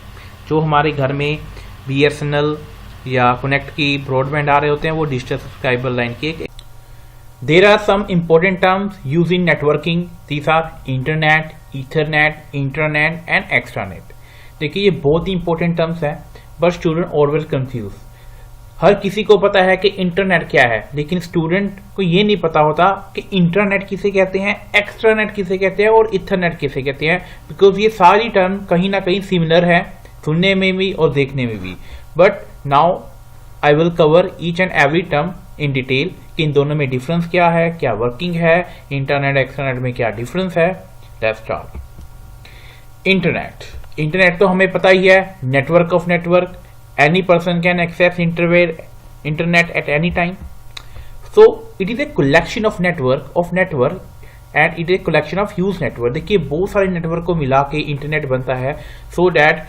जो हमारे घर में BSNL या कनेक्ट की ब्रॉडबैंड आ रहे होते हैं, वो डिजिटल सब्सक्राइबर लाइन के। There are some important terms use in networking. These are internet, ethernet, intranet and extranet. देखिए ये बहुत ही इंपॉर्टेंट टर्म्स हैं, बट स्टूडेंट ऑलवेज कंफ्यूज। हर किसी को पता है कि इंटरनेट क्या है, लेकिन स्टूडेंट को ये नहीं पता होता कि इंटरनेट किसे कहते हैं, एक्स्ट्रानेट किसे कहते हैं और इथरनेट किसे कहते हैं। बिकॉज ये सारी टर्म कहीं ना कहीं सिमिलर है, सुनने में भी और देखने में भी। But now I will cover each and every term in detail कि इन दोनों में डिफरेंस क्या है, क्या वर्किंग है, इंटरनेट एक्स्ट्रानेट में क्या डिफरेंस है। Let's start. इंटरनेट तो हमें पता ही है, network of network. Any person can access internet at any time. So it is a collection of network and it is a collection of use network. देखिए बहुत सारे नेटवर्क को मिला के इंटरनेट बनता है, सो दैट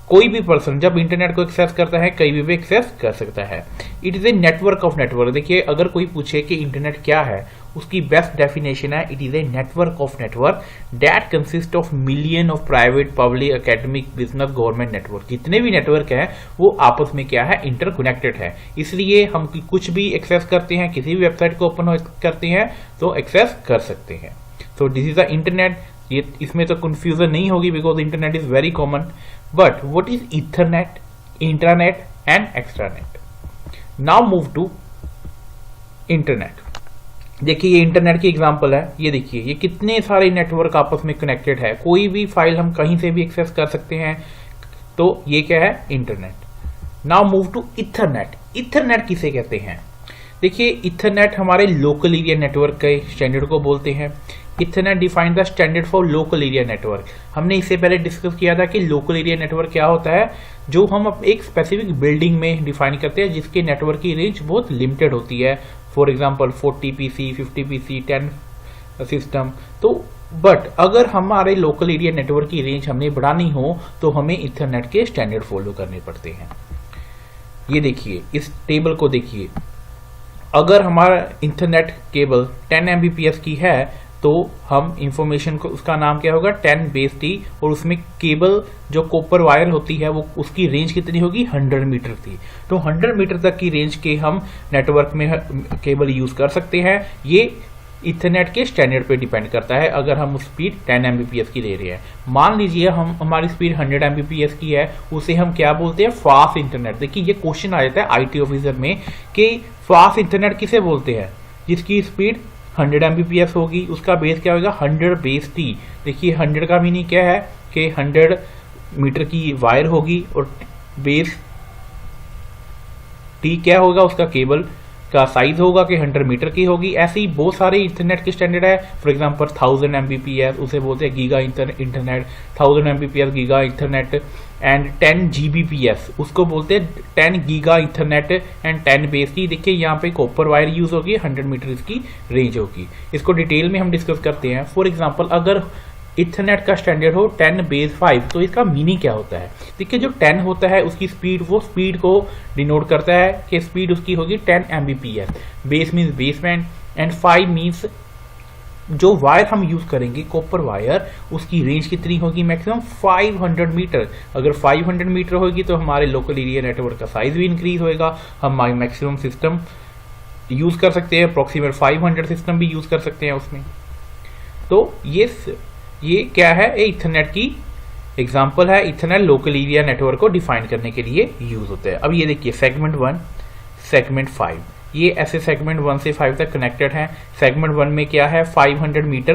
कोई भी पर्सन जब इंटरनेट को एक्सेस करता है कहीं भी एक्सेस कर सकता है। It is a network of network. देखिए अगर कोई पूछे कि इंटरनेट क्या है, उसकी बेस्ट डेफिनेशन है, it is a network of network that consist of million of private, public, academic, business, government network. जितने भी नेटवर्क है वो आपस में क्या है, इंटरकनेक्टेड है। इसलिए हम कुछ भी एक्सेस करते हैं, किसी भी वेबसाइट को ओपन करते हैं तो एक्सेस कर सकते हैं। So this is the internet. ये इसमें तो कंफ्यूजन नहीं होगी because internet is very common. But what is ethernet, intranet and extranet? Now move to internet. देखिए ये इंटरनेट की एग्जांपल है। ये देखिए ये कितने सारे नेटवर्क आपस में कनेक्टेड है, कोई भी फाइल हम कहीं से भी एक्सेस कर सकते हैं। तो ये क्या है, internet. Now move to ethernet. Ethernet किसे कहते हैं? देखिए इथरनेट हमारे लोकल एरिया नेटवर्क के स्टैंडर्ड को बोलते हैं। Ethernet define the standard for local area network. हमने इससे पहले डिस्कस किया था कि लोकल एरिया नेटवर्क क्या होता है, जो हम एक स्पेसिफिक बिल्डिंग में डिफाइन करते हैं जिसके नेटवर्क की रेंज बहुत लिमिटेड होती है। For example 40 PC, 50 PC, 10 system. तो बट अगर हमारे लोकल एरिया नेटवर्क की रेंज हमने बढ़ानी हो तो हमें इथरनेट के स्टैंडर्ड फॉलो करने पड़ते हैं। ये देखिए इस टेबल को देखिए, अगर हमारा इंटरनेट केबल 10 Mbps की है तो हम इंफॉर्मेशन को, उसका नाम क्या होगा, 10 बेस T, और उसमें केबल जो कॉपर वायर होती है वो उसकी रेंज कितनी होगी, 100 मीटर थी। तो 100 मीटर तक की रेंज के हम नेटवर्क में केबल यूज कर सकते हैं। ये इथरनेट के स्टैंडर्ड पे डिपेंड करता है। अगर हम स्पीड 10 Mbps की ले रहे हैं, मान लीजिए हमारी स्पीड 100 Mbps की है, उसे हम क्या बोलते हैं, फास्ट इंटरनेट। देखिए ये क्वेश्चन आ जाता है IT ऑफिसर में कि फास्ट इंटरनेट किसे बोलते हैं, जिसकी स्पीड 100 Mbps होगी, उसका बेस क्या होगा 100 बेस टी। देखिए 100 का मीनिंग क्या है कि 100 मीटर की वायर होगी और बेस टी क्या होगा, उसका केबल का साइज होगा कि 100 मीटर की होगी। ऐसे ही बहुत सारे इंटरनेट के स्टैंडर्ड है। फॉर एग्जांपल 1000 Mbps उसे बोलते हैं giga internet, 1000 Mbps giga internet, and 10 Gbps उसको बोलते हैं 10 giga internet and 10 base T. देखिए यहाँ पे कॉपर वायर यूज होगी, 100 मीटर इसकी रेंज होगी। इसको डिटेल में हम डिस्कस करते हैं। फॉर एग्जाम्पल अगर इथरनेट का स्टैंडर्ड हो 10 बेस 5, तो इसका मीनिंग क्या होता है। देखिए जो 10 होता है उसकी स्पीड, वो स्पीड को डिनोट करता है कि स्पीड उसकी होगी 10 Mbps। Base means baseband and 5 means जो वायर हम यूज करेंगे कॉपर वायर, उसकी रेंज कितनी होगी, मैक्सिमम 500 मीटर। अगर 500 मीटर होगी तो हमारे लोकल एरिया नेटवर्क का साइज भी इंक्रीज होएगा, हम मैक्सिमम सिस्टम यूज कर सकते हैं, अप्रोक्सीमेट 500 सिस्टम भी यूज कर सकते हैं उसमें। तो ये क्या है, ये इथरनेट की एग्जांपल है। इथरनेट लोकल एरिया नेटवर्क को डिफाइन करने के लिए यूज होता है। अब ये देखिए सेगमेंट 1, सेगमेंट 5, ये ऐसे सेगमेंट 1 से 5 तक कनेक्टेड है। सेगमेंट 1 में क्या है, 500 मीटर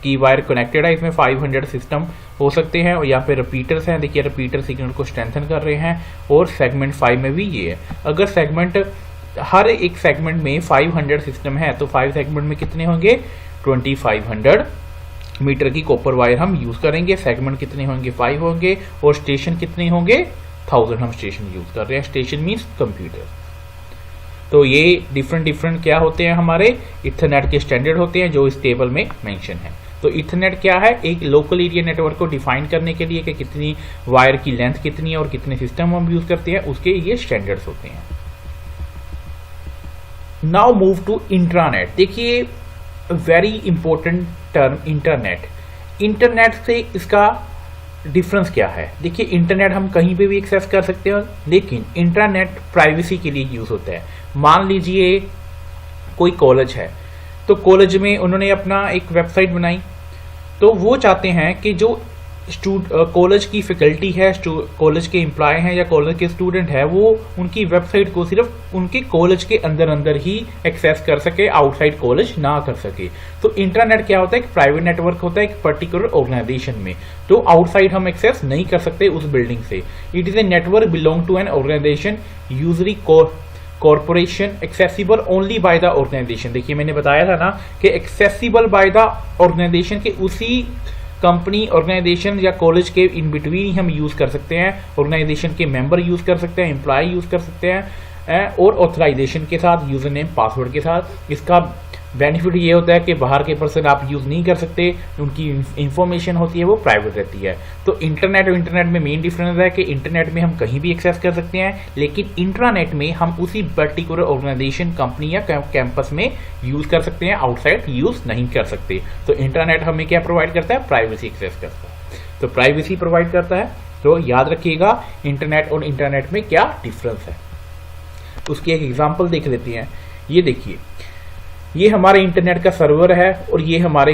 की वायर कनेक्टेड है, इसमें 500 सिस्टम हो सकते हैं और यहाँ पे रिपीटर्स हैं। देखिए रिपीटर सिग्नल को स्ट्रेंथन कर रहे हैं। और सेगमेंट 5 में भी ये है। अगर सेगमेंट, हर एक सेगमेंट में 500 सिस्टम है तो 5 सेगमेंट में कितने होंगे, 2500 मीटर की कॉपर वायर हम यूज करेंगे। सेगमेंट कितने होंगे, 5 होंगे। और स्टेशन कितने होंगे, 1000 हम स्टेशन यूज कर रहे हैं। Station means computer. तो ये डिफरेंट क्या होते हैं, हमारे इथरनेट के स्टैंडर्ड होते हैं जो इस टेबल में मेंशन है। तो इथरनेट क्या है, एक लोकल एरिया नेटवर्क को डिफाइन करने के लिए कि कितनी वायर की लेंथ कितनी है और कितने सिस्टम हम यूज करते हैं, उसके ये स्टैंडर्ड्स होते हैं। Now move to intranet. देखिए very important term internet. Internet से इसका डिफरेंस क्या है। देखिए इंटरनेट हम कहीं पे भी एक्सेस कर सकते हैं, लेकिन इंटरनेट प्राइवेसी के लिए यूज होता है। मान लीजिए कोई कॉलेज है, तो कॉलेज में उन्होंने अपना एक वेबसाइट बनाई, तो वो चाहते हैं कि जो कॉलेज की फैकल्टी है, कॉलेज के एम्प्लॉय हैं या कॉलेज के स्टूडेंट है, वो उनकी वेबसाइट को सिर्फ उनके कॉलेज के अंदर ही एक्सेस कर सके, आउटसाइड कॉलेज ना कर सके। तो इंटरनेट क्या होता है, एक प्राइवेट नेटवर्क होता है एक पर्टिकुलर ऑर्गेनाइजेशन में, तो आउटसाइड हम एक्सेस नहीं कर सकते उस बिल्डिंग से। It is a network belong to an organization usually corporation, accessible only by the organization. देखिए मैंने बताया था ना कि एक्सेसिबल बाय द ऑर्गेनाइजेशन के उसी कंपनी, ऑर्गेनाइजेशन या कॉलेज के इन बिटवीन ही हम यूज कर सकते हैं। ऑर्गेनाइजेशन के मेंबर यूज कर सकते हैं, एम्प्लॉय यूज कर सकते हैं, और ऑथराइजेशन के साथ, यूजर नेम पासवर्ड के साथ। इसका बेनिफिट ये होता है कि बाहर के पर्सन आप यूज नहीं कर सकते, उनकी इंफॉर्मेशन होती है वो प्राइवेट रहती है। तो इंटरनेट और इंटरनेट में मेन डिफरेंस है कि इंटरनेट में हम कहीं भी एक्सेस कर सकते हैं, लेकिन इंट्रानेट में हम उसी पर्टिकुलर ऑर्गेनाइजेशन, कंपनी या कैंपस में यूज कर सकते हैं, आउटसाइड यूज नहीं कर सकते। तो इंटरनेट हमें क्या प्रोवाइड करता है, प्राइवेसी एक्सेस करता है। तो प्राइवेसी प्रोवाइड करता है। तो याद रखिएगा इंटरनेट और इंटरनेट में क्या डिफरेंस है। उसकी एक एग्जाम्पल देख लेते हैं। ये देखिए, ये हमारे इंटरनेट का सर्वर है और ये हमारे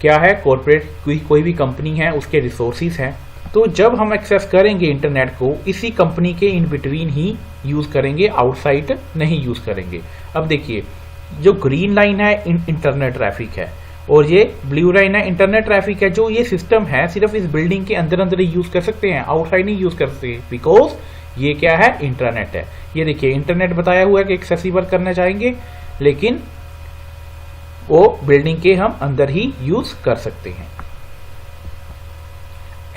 क्या है, कॉर्पोरेट कोई भी कंपनी है उसके रिसोर्सिस हैं। तो जब हम एक्सेस करेंगे इंटरनेट को, इसी कंपनी के इन बिटवीन ही यूज करेंगे, आउटसाइड नहीं यूज करेंगे। अब देखिए जो ग्रीन लाइन है इंटरनेट ट्रैफिक है और ये ब्लू लाइन है इंटरनेट ट्रैफिक है। जो ये सिस्टम है सिर्फ इस बिल्डिंग के अंदर ही यूज कर सकते हैं, आउटसाइड नहीं यूज कर सकते, बिकॉज ये क्या है, इंटरनेट है। ये देखिए इंटरनेट बताया हुआ है कि एक्सेसिबल करना चाहेंगे, लेकिन वो बिल्डिंग के हम अंदर ही यूज कर सकते हैं।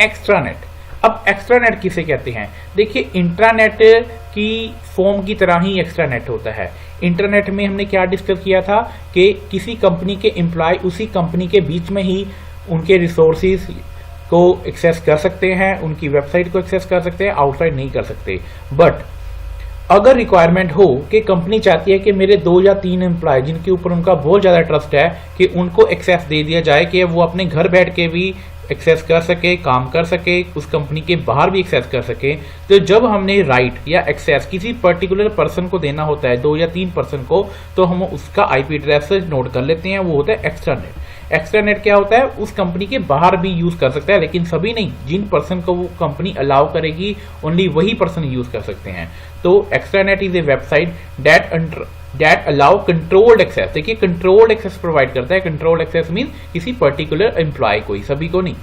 एक्स्ट्रानेट। अब एक्स्ट्रानेट किसे कहते हैं, देखिए इंट्रानेट की फॉर्म की तरह ही एक्स्ट्रानेट होता है। इंटरनेट में हमने क्या डिस्कस किया था कि किसी कंपनी के एम्प्लॉय उसी कंपनी के बीच में ही उनके रिसोर्सिस को एक्सेस कर सकते हैं, उनकी वेबसाइट को एक्सेस कर सकते हैं, आउटसाइड नहीं कर सकते। बट अगर रिक्वायरमेंट हो कि कंपनी चाहती है कि मेरे 2 या 3 एम्प्लॉय जिनके ऊपर उनका बहुत ज़्यादा ट्रस्ट है कि उनको एक्सेस दे दिया जाए कि वो अपने घर बैठ के भी एक्सेस कर सके, काम कर सके, उस कंपनी के बाहर भी एक्सेस कर सके, तो जब हमने राइट या एक्सेस किसी पर्टिकुलर पर्सन को देना होता है, 2 या 3 पर्सन को, तो हम उसका आईपी एड्रेस नोट कर लेते हैं, वो होता है एक्स्ट्रानेट। एक्स्ट्रानेट क्या होता है, उस कंपनी के बाहर भी यूज कर सकता है, लेकिन सभी नहीं, जिन पर्सन को वो कंपनी अलाउ करेगी ओनली वही पर्सन यूज कर सकते हैं। तो extranet is a website that allow controlled access. देखिए कंट्रोल्ड एक्सेस प्रोवाइड करता है। कंट्रोल्ड एक्सेस मीन किसी पर्टिकुलर एम्प्लॉय को ही, सभी को नहीं।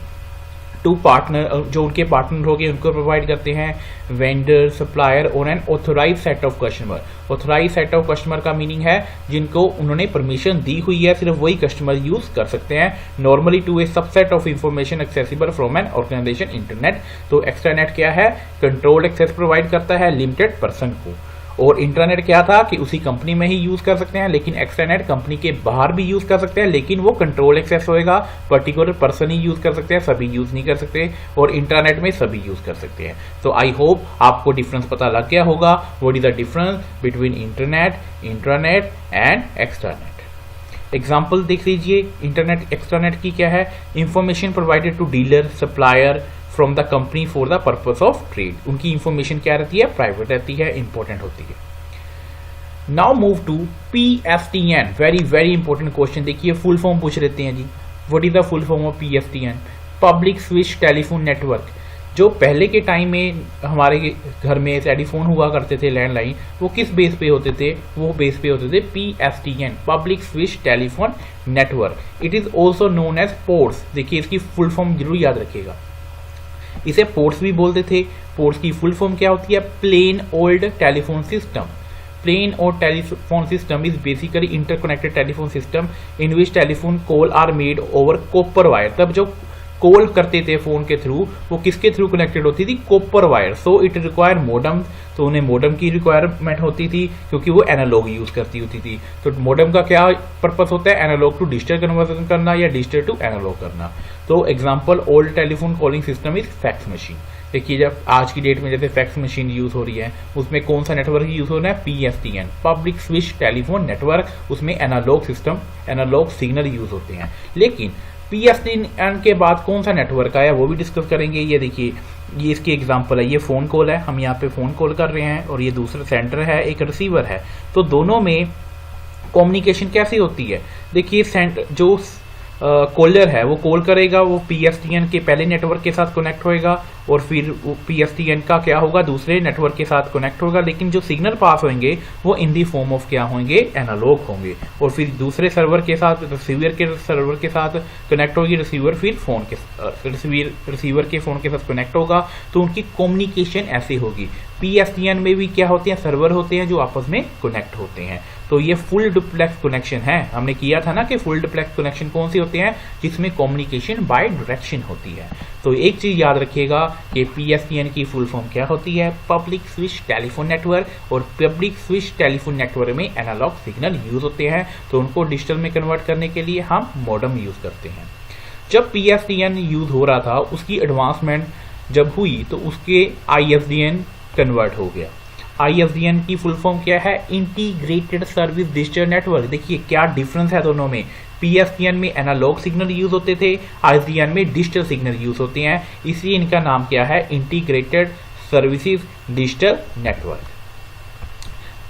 टू पार्टनर, जो उनके पार्टनर हो गए उनको प्रोवाइड करते हैं। वेंडर, सप्लायर और an authorise set of customer. Authorise set of customer का मीनिंग है जिनको उन्होंने परमिशन दी हुई है, सिर्फ वही कस्टमर यूज कर सकते हैं। Normally to a subset of information accessible from an organisation internet. तो एक्स्ट्रानेट क्या है? कंट्रोल्ड एक्सेस प्रोवाइड करता है लिमिटेड पर्सन को। और इंट्रानेट क्या था कि उसी कंपनी में ही यूज कर सकते हैं, लेकिन एक्स्ट्रानेट कंपनी के बाहर भी यूज कर सकते हैं, लेकिन वो कंट्रोल एक्सेस होएगा, पर्टिकुलर पर्सन ही यूज कर सकते हैं, सभी यूज नहीं कर सकते। और इंट्रानेट में सभी यूज कर सकते हैं। तो आई होप आपको डिफरेंस पता लग गया होगा। What is the difference between internet, intranet and extranet. Example देख लीजिए इंटरनेट एक्स्ट्रानेट की क्या है। Information provided to dealer, supplier from the company for the purpose of trade. उनकी इंफॉर्मेशन क्या रहती है? प्राइवेट रहती है, इंपॉर्टेंट होती है। Now move to PSTN। Very very important question. देखिए फुल फॉर्म पूछ लेते हैं जी। What is the full form of PSTN? Public switch telephone network. जो पहले के टाइम में हमारे घर में टेलीफोन हुआ करते थे, लैंडलाइन, वो किस बेस पे होते थे? वो बेस पे होते थे PSTN, public switch telephone network. It is also known as ports. देखिए इसकी फुल फॉर्म जरूर याद रखिएगा। इसे पोर्ट्स भी बोलते थे। पोर्ट्स की फुल फॉर्म क्या होती है? Plain old telephone system. Plain old telephone system is basically interconnected telephone system in which telephone call are made over copper wire. तब जो कॉल करते थे फोन के थ्रू, वो किसके थ्रू कनेक्टेड होती थी? Copper wire. So it require modem. तो उन्हें मोडम की रिक्वायरमेंट होती थी क्योंकि वो एनालॉग यूज करती होती थी। तो मोडम का क्या पर्पस होता है? एनालॉग टू डिजिटल कन्वर्जन करना या डिजिटल टू एनालॉग करना। तो example old telephone calling system is fax machine. देखिए जब आज की डेट में जैसे फैक्स मशीन यूज हो रही है, उसमें कौन सा नेटवर्क यूज हो रहा है? PSTN, public switch telephone network. उसमें analogue system, analogue signal use होते हैं। लेकिन PSTN के बाद कौन सा नेटवर्क आया वो भी डिस्कस करेंगे। ये देखिए ये इसकी एग्जांपल है। ये फोन कॉल है, हम यहाँ पे फोन कॉल कर रहे हैं और ये दूसरा सेंटर है, एक रिसीवर है। तो दोनों में कम्युनिकेशन कैसी होती है? देखिए जो कॉलर है वो कॉल करेगा, वो PSTN के पहले नेटवर्क के साथ कनेक्ट होएगा और फिर वो PSTN का क्या होगा? दूसरे नेटवर्क के साथ कनेक्ट होगा। लेकिन जो सिग्नल पास होंगे वो इन दी फॉर्म ऑफ क्या होंगे? एनालॉग होंगे। और फिर दूसरे सर्वर के साथ, रिसीवर के सर्वर के साथ कनेक्ट होगी। रिसीवर फिर फोन के रिसीवर के फोन के साथ कनेक्ट होगा। तो उनकी कम्युनिकेशन ऐसी होगी। PSTN में भी क्या होते हैं? सर्वर होते हैं जो आपस में कनेक्ट होते हैं। तो ये फुल डुप्लेक्स कनेक्शन है। हमने किया था ना कि फुल डुप्लेक्स कनेक्शन कौन सी होते हैं? जिसमें कम्युनिकेशन बाय डायरेक्शन होती है। तो एक चीज याद रखिएगा कि PSTN की फुल फॉर्म क्या होती है? Public switch telephone network. और पब्लिक स्विच टेलीफोन नेटवर्क में एनालॉग सिग्नल यूज होते हैं, तो उनको डिजिटल में कन्वर्ट करने के लिए हम मॉडेम यूज करते हैं। जब PSTN यूज हो रहा था, उसकी एडवांसमेंट जब हुई तो उसके ISDN कन्वर्ट हो गया। ISDN की फुल फॉर्म क्या है? Integrated service digital network. देखिए क्या डिफरेंस है दोनों में। PSTN में एनालॉग सिग्नल यूज होते थे, ISDN में डिजिटल सिग्नल यूज होते हैं, इसलिए इनका नाम क्या है? Integrated services digital network.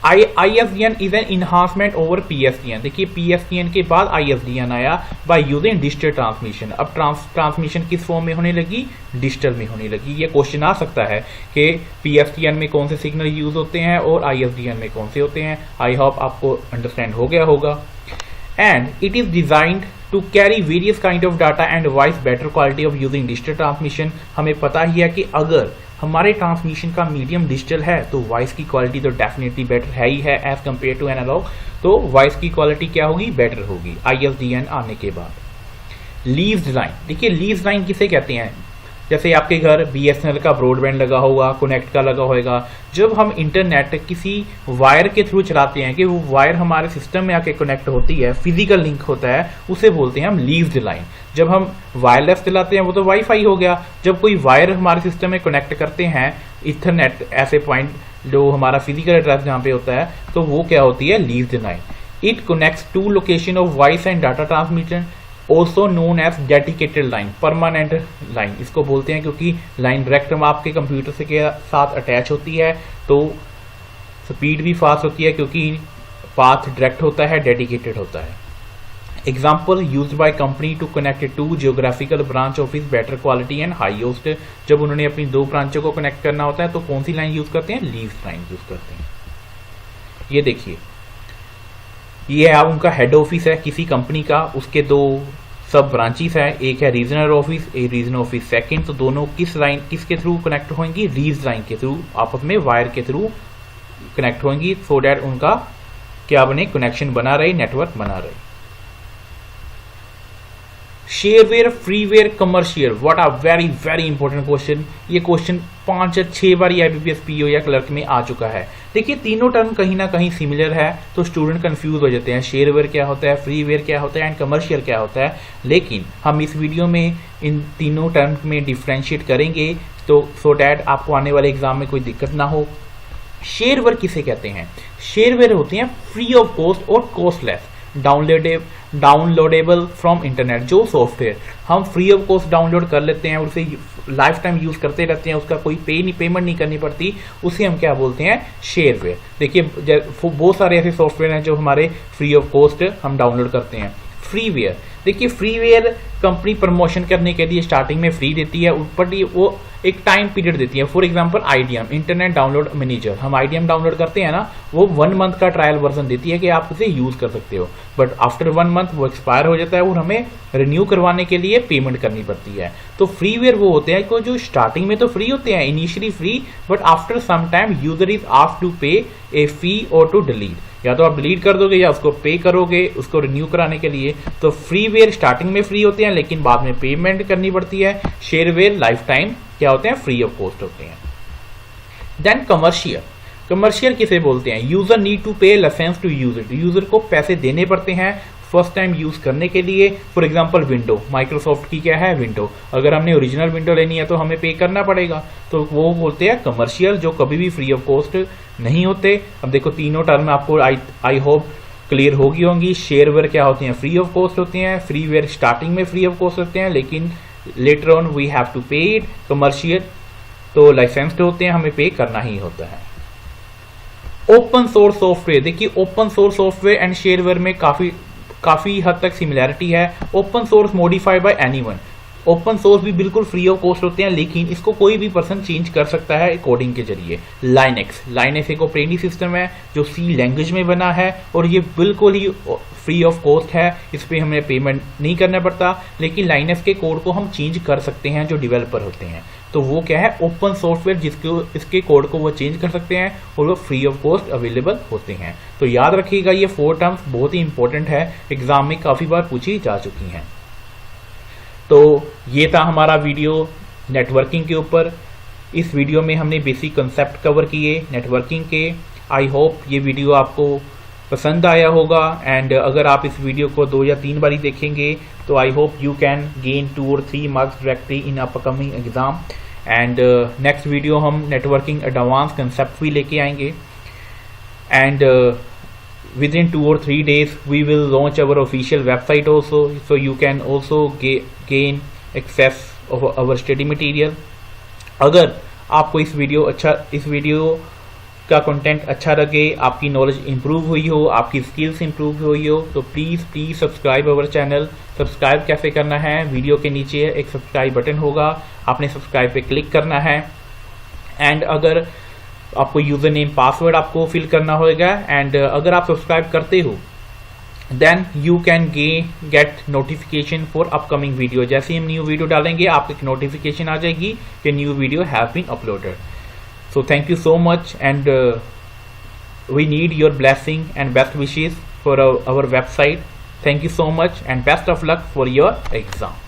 ISDN is an enhancement over PSTN। देखिए PSTN के बाद ISDN आया बाय यूजिंग डिजिटल ट्रांसमिशन। अब ट्रांसमिशन किस फॉर्म में होने लगी? डिजिटल में होने लगी। ये क्वेश्चन आ सकता है कि PSTN में कौन से सिग्नल यूज होते हैं और ISDN में कौन से होते हैं। आई होप आपको अंडरस्टैंड हो गया होगा। And it is designed to carry various kind of data and voice better quality of using digital transmission. हमें पता ही है कि अगर हमारे ट्रांसमिशन का मीडियम डिजिटल है तो वॉइस की क्वालिटी तो डेफिनेटली बेटर है ही है एज कम्पेयर टू एनालॉग। तो वॉइस की क्वालिटी क्या होगी? बेटर होगी ISDN आने के बाद। Leaves line. देखिए लीव्स लाइन किसे कहते हैं? जैसे आपके घर BSNL का ब्रॉडबैंड लगा होगा, कनेक्ट का लगा होगा। जब हम इंटरनेट किसी वायर के थ्रू चलाते हैं कि वो वायर हमारे सिस्टम में आके कनेक्ट होती है, फिजिकल लिंक होता है, उसे बोलते हैं हम लीव्ड लाइन। जब हम वायरलेस चलाते हैं वो तो वाईफाई हो गया। जब कोई वायर हमारे सिस्टम में कनेक्ट करते हैं, इथरनेट ऐसे पॉइंट जो हमारा फिजिकल एड्रेस जहाँ पे होता है, तो वो क्या होती है? Leased line. It connects to location of voice and data transmission, also known as dedicated line, permanent line इसको बोलते हैं, क्योंकि लाइन डायरेक्ट आपके कंप्यूटर से के साथ अटैच होती है तो स्पीड भी फास्ट होती है, क्योंकि पाथ डायरेक्ट होता है, डेडिकेटेड होता है। Example used by company to connect to geographical branch office better quality and high host. जब उन्होंने अपनी दो ब्रांचों को कनेक्ट करना होता है तो कौन सी लाइन यूज करते हैं? लीव्स लाइन यूज करते हैं। ये देखिए ये है उनका हेड ऑफिस है किसी कंपनी का, उसके 2 सब ब्रांचेस है, एक है रीजनल ऑफिस, एक रीजनल ऑफिस सेकंड। तो दोनों किसके थ्रू कनेक्ट होंगी, रीज लाइन के थ्रू, आपस में वायर के थ्रू कनेक्ट होंगी, सो डैट उनका क्या बने, कनेक्शन बना रहे, नेटवर्क बना रहे। Shareware, freeware, commercial, what are very very important question. ये क्वेश्चन 5 या 6 बार IBPS PO या क्लर्क में आ चुका है। देखिए तीनों टर्म कहीं ना कहीं सिमिलर है, तो स्टूडेंट कंफ्यूज हो जाते हैं, शेयरवेयर क्या होता है, फ्रीवेयर क्या होता है एंड कमर्शियल क्या होता है। लेकिन हम इस वीडियो में इन तीनों टर्म में डिफ्रेंशिएट करेंगे, तो सो डैट आपको आने वाले एग्जाम में कोई दिक्कत ना हो। शेयरवेयर किसे कहते हैं, शेयरवेयर होते हैं फ्री ऑफ कॉस्ट और कॉस्टलेस, डाउनलोडेबल फ्रॉम इंटरनेट। जो सॉफ्टवेयर हम फ्री ऑफ कॉस्ट डाउनलोड कर लेते हैं और उसे लाइफ टाइम यूज करते रहते हैं, उसका कोई पेमेंट नहीं करनी पड़ती, उसे हम क्या बोलते हैं, शेयरवेयर। देखिए बहुत सारे ऐसे सॉफ्टवेयर हैं जो हमारे फ्री ऑफ कॉस्ट हम डाउनलोड करते हैं। फ्रीवेयर, देखिए फ्रीवेयर कंपनी प्रमोशन करने के लिए स्टार्टिंग में फ्री देती है, ऊपर वो एक टाइम पीरियड देती है। For example IDM internet download manager, हम IDM डाउनलोड करते हैं ना, वो 1 मंथ का ट्रायल वर्जन देती है कि आप उसे यूज कर सकते हो, बट आफ्टर 1 मंथ वो एक्सपायर हो जाता है और हमें रिन्यू करवाने के लिए पेमेंट करनी पड़ती है। तो फ्रीवेयर वो होते हैं जो स्टार्टिंग में तो फ्री होते हैं, initially free, but after some time user is asked to pay a फी और टू डिलीट, या तो आप डिलीट कर दोगे या उसको पे करोगे उसको रिन्यू कराने के लिए। तो फ्रीवेयर स्टार्टिंग में फ्री होते हैं लेकिन बाद में पेमेंट करनी पड़ती है। शेयरवेयर लाइफ टाइम क्या होते हैं, फ्री ऑफ कॉस्ट होते हैं। देन कमर्शियल, कमर्शियल किसे बोलते हैं, user need to pay licence to use it, user को पैसे देने पड़ते हैं फर्स्ट टाइम यूज करने के लिए। फॉर एग्जांपल विंडो, माइक्रोसॉफ्ट की क्या है विंडो, अगर हमने ओरिजिनल विंडो लेनी है तो हमें पे करना पड़ेगा, तो वो बोलते हैं कमर्शियल, जो कभी भी फ्री ऑफ कॉस्ट नहीं होते। अब देखो तीनों टर्म आपको आई होप क्लियर होगी। शेयरवेयर क्या होते हैं, फ्री ऑफ कॉस्ट होते हैं, फ्रीवेयर स्टार्टिंग में फ्री ऑफ कॉस्ट होते हैं लेकिन later on we have to pay it. Commercial तो लाइसेंस्ड होते हैं, हमें पे करना ही होता है। ओपन सोर्स सॉफ्टवेयर, देखिए open source software and shareware में काफी हद तक सिमिलैरिटी है। Open source modified by anyone, open source भी बिल्कुल फ्री ऑफ कॉस्ट होते हैं लेकिन इसको कोई भी पर्सन चेंज कर सकता है कोडिंग के जरिए। लाइनेक्स एक ऑपरेटिंग सिस्टम है जो C लैंग्वेज में बना है और ये बिल्कुल ही फ्री ऑफ कॉस्ट है, इस पर हमें पेमेंट नहीं करना पड़ता, लेकिन लाइनेक्स के कोड को हम चेंज कर सकते हैं जो डेवलपर होते हैं। तो वो क्या है, ओपन सॉफ्टवेयर जिसको इसके कोड को वो चेंज कर सकते हैं और वो फ्री ऑफ कॉस्ट अवेलेबल होते हैं। तो याद रखिएगा ये 4 टर्म्स बहुत ही इंपॉर्टेंट है, एग्जाम में काफी बार पूछी जा चुकी हैं। तो ये था हमारा वीडियो नेटवर्किंग के ऊपर। इस वीडियो में हमने बेसिक कंसेप्ट कवर किए नेटवर्किंग के। आई होप ये वीडियो आपको पसंद आया होगा एंड अगर आप इस वीडियो को 2 या 3 बारी देखेंगे तो I hope you can gain 2 or 3 marks directly in upcoming exam. And next video हम नेटवर्किंग एडवांस कंसेप्ट भी लेके आएंगे and within 2 or 3 days we will launch our official website also, so you can also gain access of our study material। अगर आपको इस video का content अच्छा लगे, आपकी नॉलेज इंप्रूव हुई हो, आपकी स्किल्स इंप्रूव हुई हो, तो please subscribe our channel. Subscribe कैसे करना है, वीडियो के नीचे एक सब्सक्राइब बटन होगा, आपने सब्सक्राइब पे क्लिक करना है एंड अगर आपको यूजर नेम पासवर्ड आपको फिल करना होगा एंड अगर आप सब्सक्राइब करते हो then you can get notification for upcoming video. जैसे हम न्यू वीडियो डालेंगे आपको एक नोटिफिकेशन आ जाएगी कि new video have been uploaded. So thank you so much and we need your blessing and best wishes for our website. Thank you so much and best of luck for your exam.